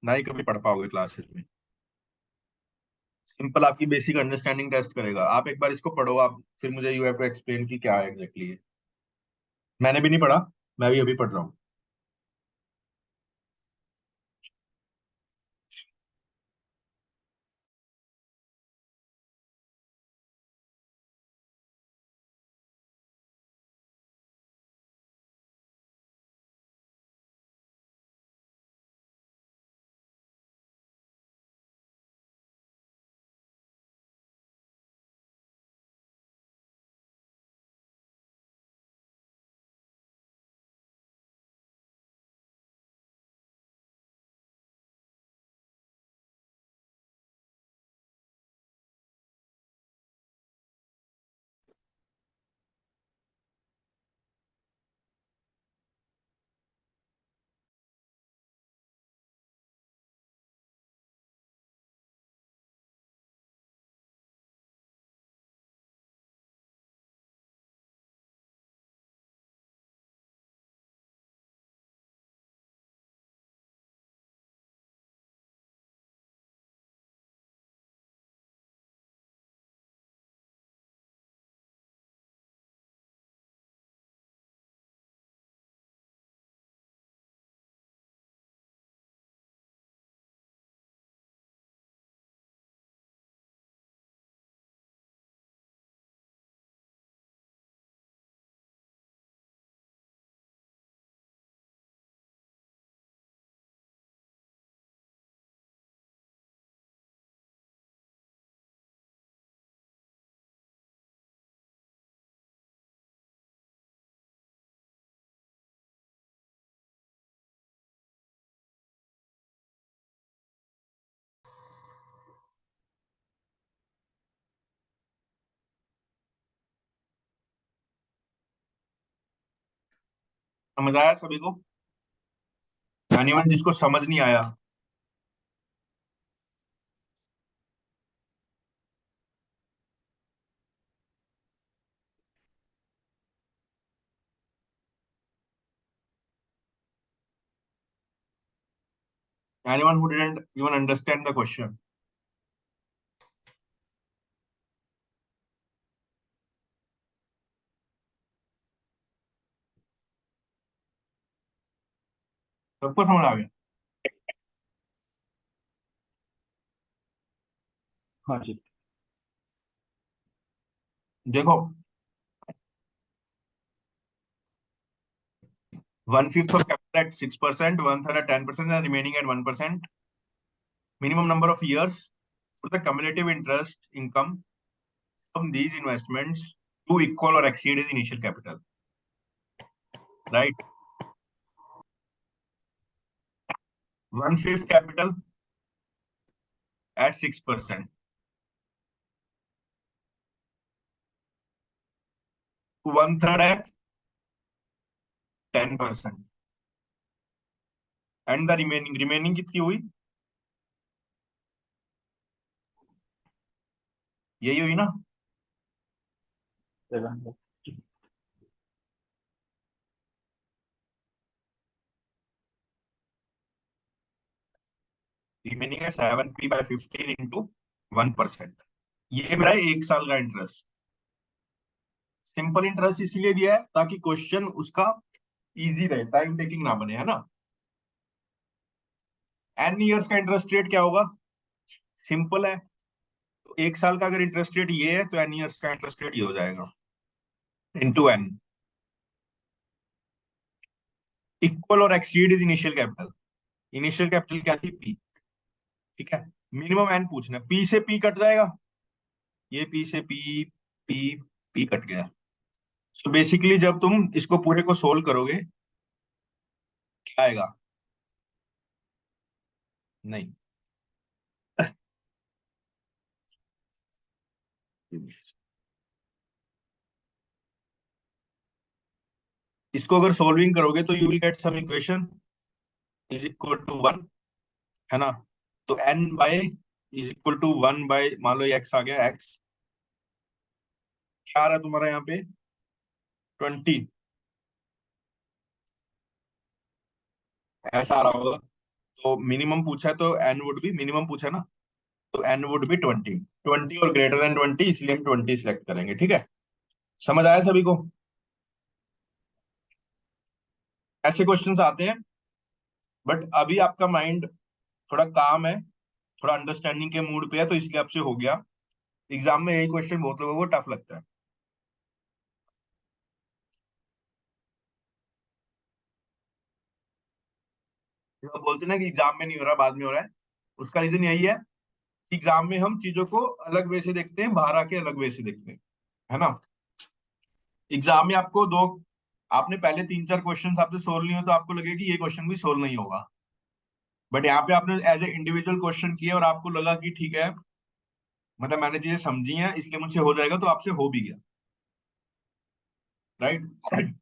ना ही कभी पढ़ पाओगे क्लासेस में। सिंपल आपकी बेसिक अंडरस्टैंडिंग टेस्ट करेगा। आप एक बार इसको पढ़ो, आप फिर मुझे यू हैव टू एक्सप्लेन कि क्या है एग्जैक्टली है। मैंने भी नहीं पढ़ा, मैं भी अभी पढ़ रहा हूँ। समझ आया सभी को? एनीवन जिसको समझ नहीं आया? Anyone who didn't even understand the question? सबको समझ आ गया? हाँ जी। देखो, 1/5 of capital at 6%, 1/3 at 10%, and remaining at 1%. Minimum number of years for the cumulative interest income from these investments to equal or exceed his initial capital. Right? 1/5 capital at 6%. 1/3 at 10%. And the remaining कितनी हुई? यही हुई ना? 700. Remaining है 7p by 15 into 1%. ये मेरा 1 साल का इंटरेस्ट। सिंपल इंटरेस्ट इसीलिए दिया है ताकि क्वेश्चन उसका इजी रहे, टाइम टेकिंग ना बने, है ना? एन ईयर्स का इंटरेस्ट रेट क्या होगा? सिंपल है, तो 1 साल का अगर इंटरेस्ट रेट ये है तो एन ईयर्स का इंटरेस्ट रेट ये हो जाएगा इनटू एन। इक्वल और exceed is initial capital. Initial capital क्या थी? पी। ठीक है, मिनिमम एन पूछना है। पी से पी कट जाएगा, ये पी से पी, पी पी कट गया। तो बेसिकली जब तुम इसको पूरे को सोल्व करोगे क्या आएगा? नहीं, इसको अगर सोल्विंग करोगे तो you will get some equation is equal to 1, है ना? तो n by is equal to 1 by, मान लो ये x आ गया, x क्या आ रहा है तुम्हारा यहाँ पे? 20 ऐसा आ रहा होगा। तो मिनिमम पूछा है तो एन वुड बी, मिनिमम पूछा है ना, तो एन वुड बी 20, 20 और ग्रेटर देन 20, इसलिए हम 20 सिलेक्ट करेंगे। ठीक है, समझ आया सभी को? ऐसे क्वेश्चंस आते हैं, बट अभी आपका माइंड थोड़ा काम है, थोड़ा अंडरस्टैंडिंग के मूड पे है, तो इसलिए आपसे हो गया। एग्जाम में यही क्वेश्चन बहुत लोगों को टफ लगता है। लोग बोलते हैं ना कि एग्जाम में नहीं हो रहा, बाद में हो रहा है, उसका रीजन यही है कि एग्जाम में हम चीजों को अलग वे से देखते हैं, बाहर आके अलग वे से देखते हैं, है ना। एग्जाम में आपको दो, आपने पहले 3-4 क्वेश्चन आपसे सोल्व नहीं हो तो आपको लगेगा कि ये क्वेश्चन भी सोल्व नहीं होगा, बट यहाँ पे आपने एज ए इंडिविजुअल क्वेश्चन किया और आपको लगा कि ठीक है, मतलब मैंने चीजें समझी हैं इसलिए मुझसे हो जाएगा, तो आपसे हो भी गया, राइट।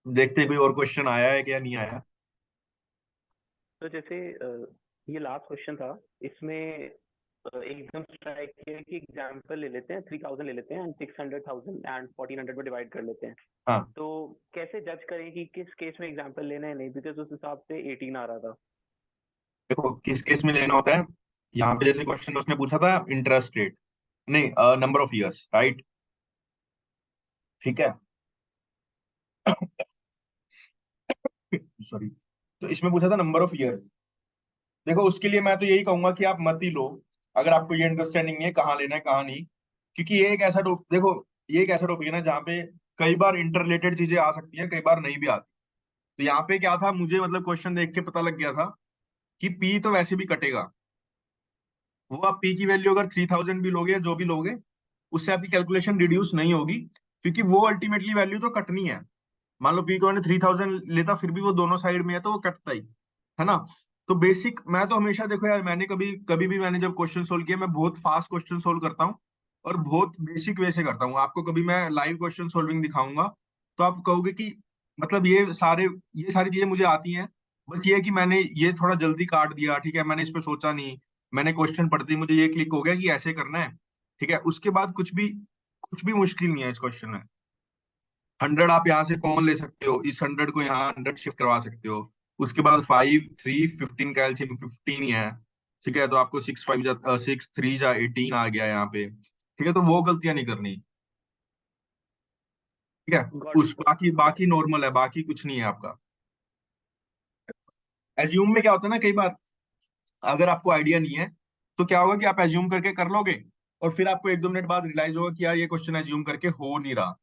देखते हैं कोई और क्वेश्चन आया है क्या, नहीं आया। तो जैसे ये लास्ट क्वेश्चन था, इसमें एकदम स्ट्राइक किया कि एग्जांपल ले लेते हैं, 3000 ले लेते हैं एंड 600,000 एंड 1400 में डिवाइड कर लेते हैं। हाँ, तो कैसे जज करें कि किस केस में एग्जांपल लेना है नहीं, बिकॉज उस हिसाब से 18 आ रहा था। देखो किस केस में लेना होता है, यहाँ पे जैसे क्वेश्चन उसने पूछा था इंटरेस्ट रेट, नहीं नंबर ऑफ इयर्स, राइट। ठीक है, सॉरी, तो इसमें पूछा था नंबर ऑफ ईयर्स। देखो उसके लिए मैं तो यही कहूंगा कि आप मत ही लो, अगर आपको ये अंडरस्टैंडिंग नहीं है कहाँ लेना है कहाँ नहीं, क्योंकि ये एक ऐसा देखो, ये एक ऐसा टॉपिक है ना जहाँ पे कई बार इंटर रिलेटेड चीजें आ सकती हैं, कई बार नहीं भी आती। तो यहाँ पे क्या था, मुझे मतलब क्वेश्चन देख के पता लग गया था कि पी तो वैसे भी कटेगा, वो आप पी की वैल्यू अगर 3000 भी लोगे या जो भी लोगे, उससे आपकी कैलकुलेशन रिड्यूस नहीं होगी, क्योंकि वो अल्टीमेटली वैल्यू तो कटनी है। मान लो पी को मैंने 3000 लेता, फिर भी वो दोनों साइड में है तो वो कटता ही है ना। तो बेसिक मैं तो हमेशा, देखो यार, मैंने कभी कभी भी मैंने जब क्वेश्चन सोल्व किया, मैं बहुत फास्ट क्वेश्चन सोल्व करता हूँ और बहुत बेसिक वे से करता हूँ। आपको कभी मैं लाइव क्वेश्चन सोल्विंग दिखाऊंगा तो आप कहोगे कि मतलब ये सारी चीजें मुझे आती हैं, बट ये है कि मैंने ये थोड़ा जल्दी काट दिया, ठीक है, मैंने इस पे सोचा नहीं, मैंने क्वेश्चन पढ़ते ही मुझे ये क्लिक हो गया कि ऐसे करना है। ठीक है, उसके बाद कुछ भी मुश्किल नहीं है इस क्वेश्चन में। 100 आप यहाँ से कॉमन ले सकते हो, इस 100 को यहाँ 100 शिफ्ट करवा सकते हो। उसके बाद 5 3 15 का एलसीएम 15 ही है। ठीक है, तो आपको 6 3 जा 18 आ गया यहाँ पे। ठीक है, तो वो गलतियां नहीं करनी। ठीक है, गॉट उस बाकी बाकी नॉर्मल है, बाकी कुछ नहीं है आपका। एज्यूम में क्या होता है ना, कई बार अगर आपको आइडिया नहीं है तो क्या होगा कि आप एज्यूम करके कर लोगे और फिर आपको 1-2 मिनट बाद रियलाइज होगा कि यार ये क्वेश्चन एज्यूम करके हो नहीं रहा।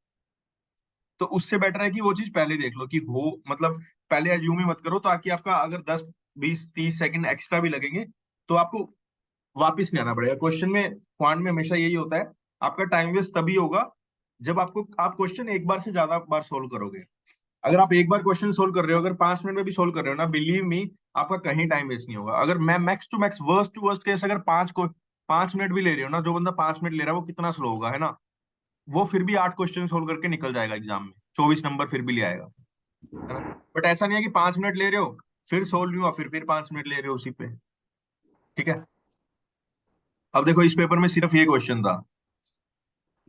तो उससे बेटर है कि वो चीज पहले देख लो कि हो, मतलब पहले एज्यूम ही मत करो, ताकि आपका अगर 10 20 30 सेकंड एक्स्ट्रा भी लगेंगे तो आपको वापस नहीं आना पड़ेगा। क्वेश्चन में, क्वांट में हमेशा यही होता है, आपका टाइम वेस्ट तभी होगा जब आप क्वेश्चन एक बार से ज्यादा बार सोल्व करोगे। अगर आप एक बार क्वेश्चन सोल्व कर रहे हो, अगर 5 मिनट में भी सोल्व कर रहे हो ना, बिलीव मी, आपका कहीं टाइम वेस्ट नहीं होगा। अगर मैं max to max, worst to worst case, अगर 5 मिनट भी ले रहे हो ना, जो बंदा 5 मिनट ले रहा है वो कितना स्लो होगा, है ना। वो फिर भी 8 क्वेश्चन सोल्व करके निकल जाएगा एग्जाम में, 24 नंबर फिर भी ले आएगा, है ना। बट ऐसा नहीं है कि 5 मिनट ले रहे हो फिर सोल्व नहीं हुआ, फिर 5 मिनट ले रहे हो उसी पे। ठीक है, अब देखो इस पेपर में सिर्फ ये क्वेश्चन था,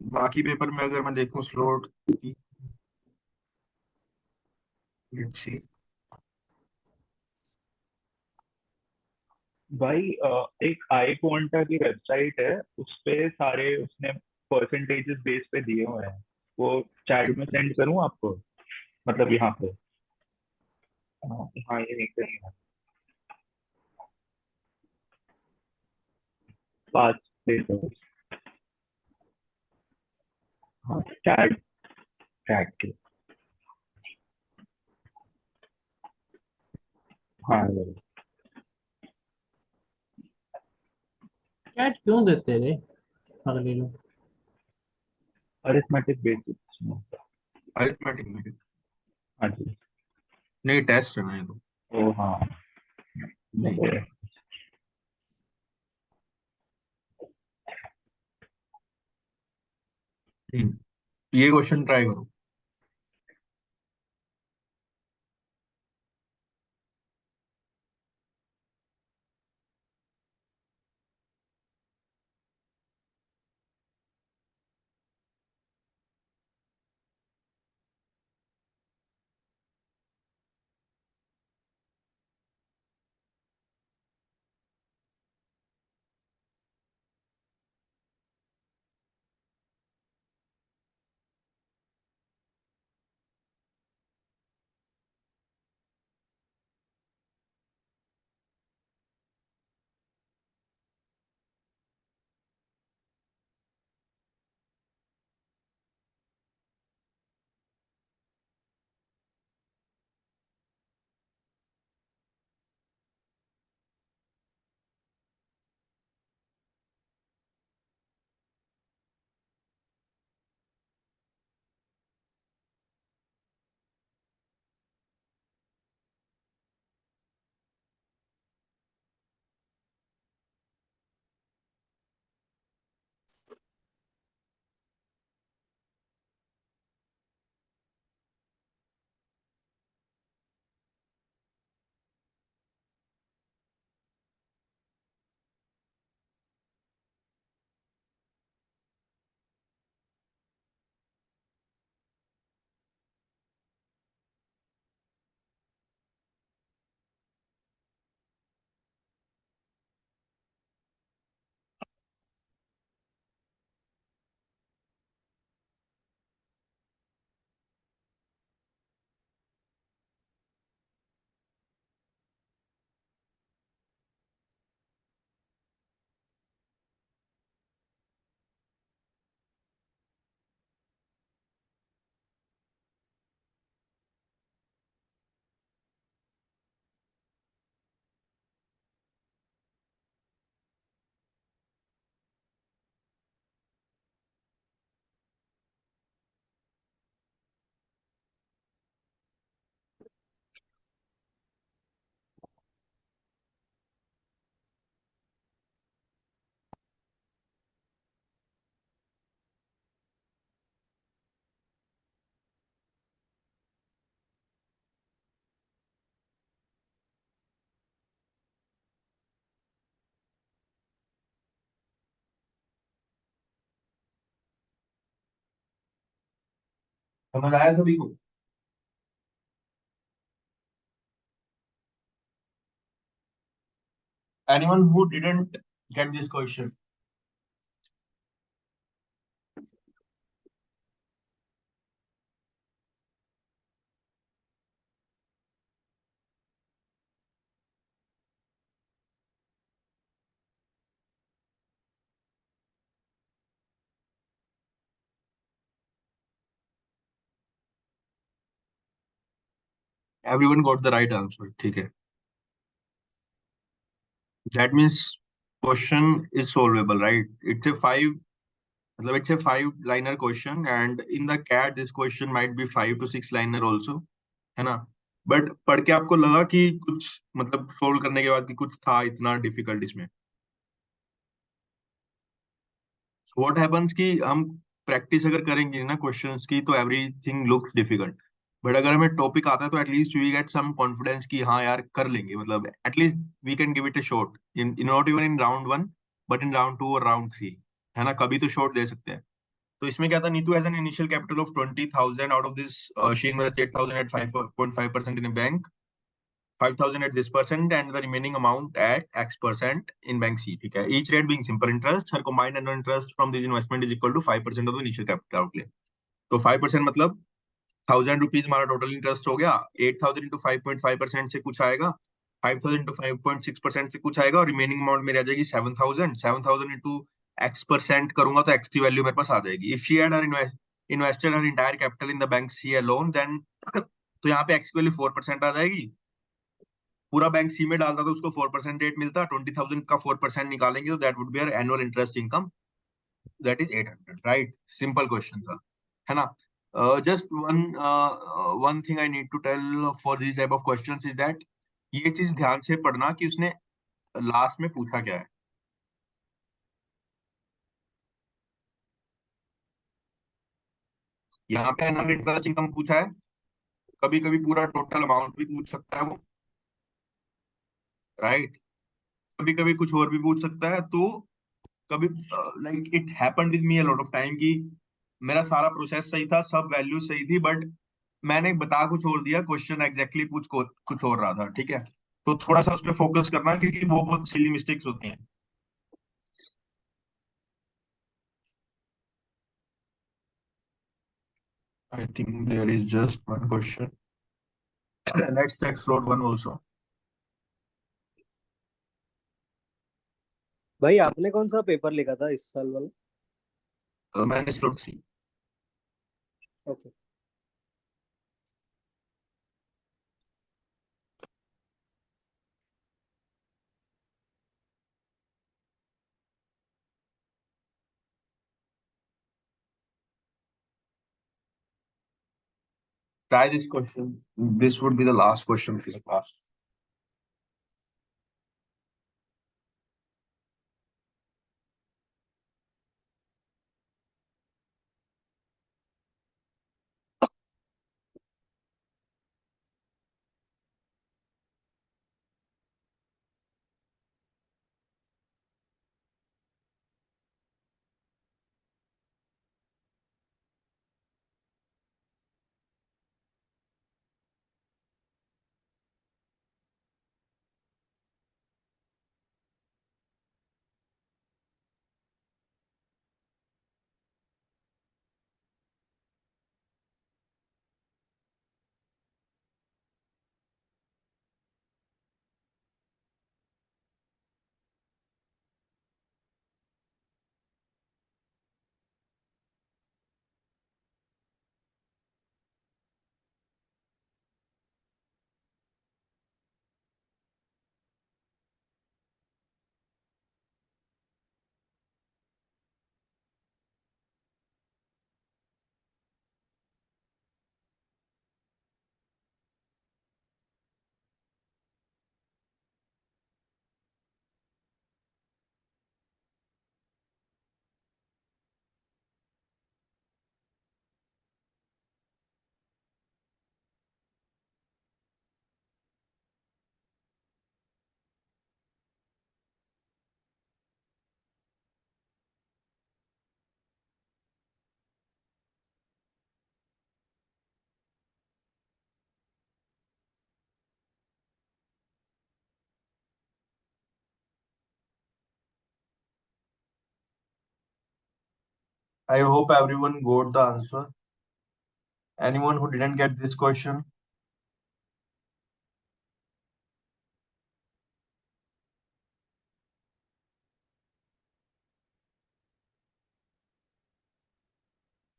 बाकी पेपर में अगर मैं देखूं स्लोट, लेट्स सी। भाई एक आई क्वांटा की वेबसाइट है, उस पे सारे उसने परसेंटेजेस बेस पे दिए हुए हैं, वो चैट में सेंड करूं आपको, मतलब यहाँ पे। हाँ ये नहीं करेंगे, 5 पेपर। हाँ चैट, चैट के, हाँ ये चैट क्यों देते रे अगले लोग? Arithmetic basics. अरिथमेटिक में हाँ जी। नहीं, टेस्ट है ना ये तो। ओ हाँ, नहीं, ये क्वेश्चन ट्राई करो। समझ आया सभी को? Anyone who didn't get this question? Everyone got the right answer. ठीक है. That means question is solvable, right? It's a five liner question, and in the CAT this question might be 5 to 6 liner also, है ना? But पढ़ के आपको लगा कि कुछ मतलब सोल्व करने के बाद कि कुछ था इतना डिफिकल्ट इसमें. व्हाट हैपेंस कि हम प्रैक्टिस अगर करेंगे ना क्वेश्चंस की तो एवरीथिंग लुक्स डिफिकल्ट. बट अगर हमें टॉपिक आता है तो at least we get some confidence कि हाँ यार कर लेंगे, मतलब at least we can give it a shot in not even in round 1 but in round 2 और राउंड 3, है ना? कभी तो शॉट दे सकते हैं. तो इसमें क्या था, Neetu has an initial capital of 20,000. Out of this she invest 8,000 at 5.5% in a bank, 5,000 at this percent, and the remaining amount at X% in bank C. ठीक है. Each rate being simple interest, her combined annual interest from this investment is equal to 5% of the initial capital outlay. तो 5% मतलब 1,000 rupees हमारा total interest हो गया. 8,000 into 5.5% से कुछ आएगा, 5,000 इंटू 5.6% से कुछ आएगा, और रिमेनिंग अमाउंट मेरी आ जाएगी 7,000. 7,000 इंटू X% करूंगा तो X की वैल्यू मेरे पास आ जाएगी. If she had invested her entire capital in the bank C alone, then तो यहाँ पे X की वैल्यू 4% आ जाएगी. पूरा बैंक सी में डालता तो उसको 4% रेट मिलता. 20,000 का 4% निकालेंगे तो that would B annual interest income, that is 800. Right? Simple question था, है ना? Just one thing I need to tell for these type of questions is that ये चीज ध्यान से पढ़ना कि उसने लास्ट में पूछा क्या है. यहाँ पे एनुअल इंटरेस्ट इनकम पूछा है, कभी कभी पूरा टोटल अमाउंट भी पूछ सकता है वो, राइट? कभी कभी कुछ और भी पूछ सकता है. तो कभी like it happened with me a lot of time कि मेरा सारा प्रोसेस सही था, सब वैल्यू सही थी, बट मैंने बता कुछ और दिया, क्वेश्चन एग्जैक्टली कुछ और रहा था. ठीक है? तो थोड़ा सा उस पर फोकस करना क्योंकि वो बहुत सिली मिस्टेक्स होती हैं. I think there is just one question. Let's check slot 1 also. भाई आपने कौन सा पेपर लिखा था इस साल वाला? मैंने slot 3. Okay. Try this question. This would be the last question for the class. I hope everyone got the answer. Anyone who didn't get this question?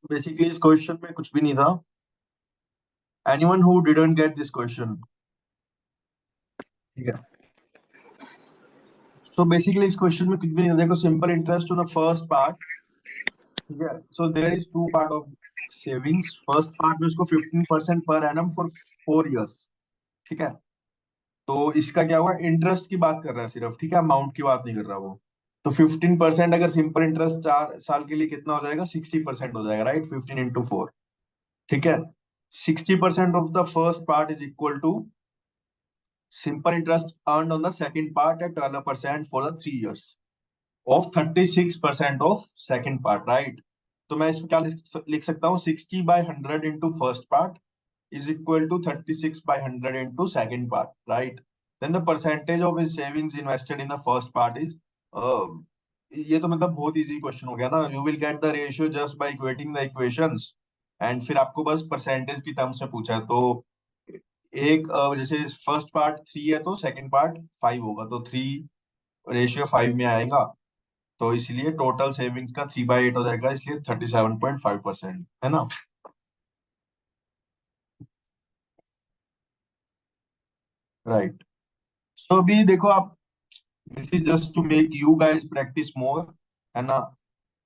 Basically इस क्वेश्चन में कुछ भी नहीं था. Anyone who didn't get this question? ठीक है. So basically इस question में कुछ भी नहीं था. देखो simple interest to the first part. ठीक है. So there is two part of savings. First part में उसको 15% per annum for 4 years. ठीक है. तो इसका क्या हुआ, इंटरेस्ट की बात कर रहा है सिर्फ. ठीक है, अमाउंट की बात नहीं कर रहा वो. तो 15% अगर सिंपल इंटरेस्ट 4 साल के लिए कितना हो जाएगा, 60% हो जाएगा, राइट. 15 into 4. ठीक है. 60% of the first part is equal to simple interest earned on the second part at 12% for the 3 years of 36% of second part, right. तो मैं इसमें क्या लिख सकता हूँ, 60/100 into first part is equal to 36/100 into second part, right. Then the percentage of his savings invested in the first part is ये तो मतलब बहुत इजी क्वेश्चन हो गया ना. You will get the ratio just by equating the equations. And फिर आपको बस परसेंटेज की टर्म्स में पूछा है. तो एक जैसे फर्स्ट पार्ट 3 है तो सेकंड पार्ट 5 होगा, तो 3:5 में आएगा. तो इसलिए टोटल सेविंग्स का 3/8 हो जाएगा, इसलिए 37.5% है ना. राइट. सो अभी देखो आप, this is just to make you guys practice more, है ना.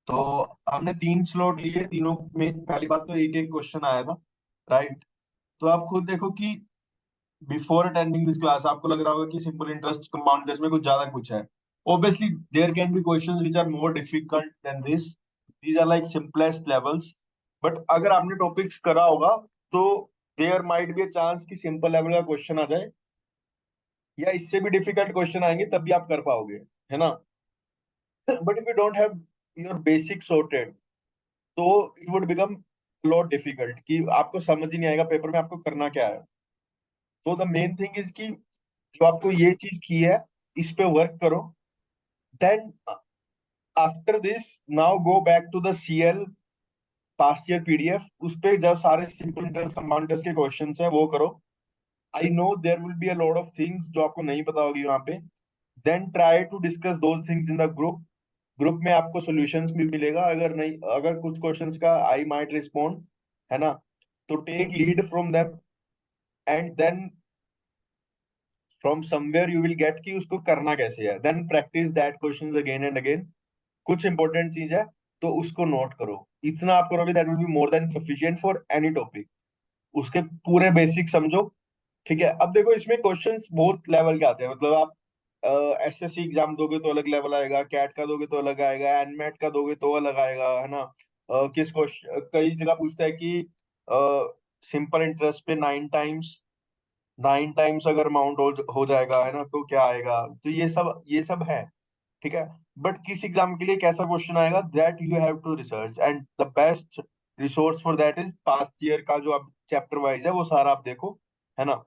तो हमने 3 स्लॉट लिए, तीनों में पहली बात तो एक एक क्वेश्चन आया था, राइट. तो आप खुद देखो कि बिफोर अटेंडिंग दिस क्लास आपको लग रहा होगा कि सिंपल इंटरेस्ट कंपाउंड इंटरेस्ट में कुछ ज्यादा कुछ है. Obviously, there can be questions which are more difficult than this. These are like simplest levels. But अगर आपने टॉपिक्स करा होगा तो there might be a chance कि सिंपल लेवल का क्वेश्चन आ जाए या इससे भी डिफिकल्ट क्वेश्चन आएंगे, तब भी आप कर पाओगे, है ना. But if you don't have your basic sorted तो it would become lot difficult कि आपको समझ ही नहीं आएगा पेपर में आपको करना क्या है. तो द मेन थिंग इज कि जो आपको ये चीज की है इस पे वर्क करो. Then after this now go back to the CL past year PDF. उस पे जब सारे सिंपल इंटरेस्ट कंपाउंड इंटरेस्ट के क्वेश्चंस है वो करो. I know there will be a lot of things जो आपको नहीं पता होगी वहां पे. Then try to discuss those things in the group में आपको सॉल्यूशंस भी मिलेगा. अगर नहीं, अगर कुछ क्वेश्चंस का आई माइट रिस्पॉन्ड, है ना, तो take lead from them and then from somewhere you will get कि उसको करना कैसे है. Then practice that questions again and again. कुछ इंपॉर्टेंट चीज है तो उसको नोट करो. इतना आप करोगे that will be more than sufficient for any topic. उसके पूरे बेसिक समझो. ठीक है. अब देखो इसमें क्वेश्चंस बहुत लेवल के आते हैं. मतलब आप SSC एग्जाम दोगे तो अलग लेवल आएगा, कैट का दोगे तो अलग आएगा, एनमेट का दोगे तो अलग आएगा, है ना. किस क्वेश्चन कई जगह पूछता है कि सिंपल इंटरेस्ट पे 9 टाइम्स अगर अमाउंट हो जाएगा, है ना, तो क्या आएगा. तो ये सब है. ठीक है. बट किस एग्जाम के लिए कैसा क्वेश्चन आएगा, that you have to research. And the best resource for that is past year का जो आप चैप्टर वाइज है वो सारा आप देखो, है ना.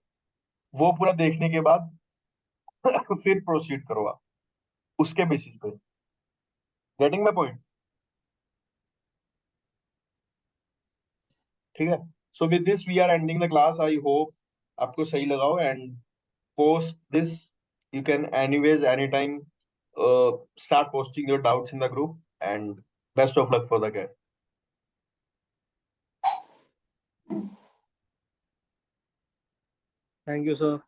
वो पूरा देखने के बाद फिर प्रोसीड करो आप उसके बेसिस पे. Getting my point. ठीक है. So with this we are ending the class. I hope आपको सही लगा हो. And post this you can anyways anytime start posting your doubts in the group. And best of luck for the game. Thank you, sir.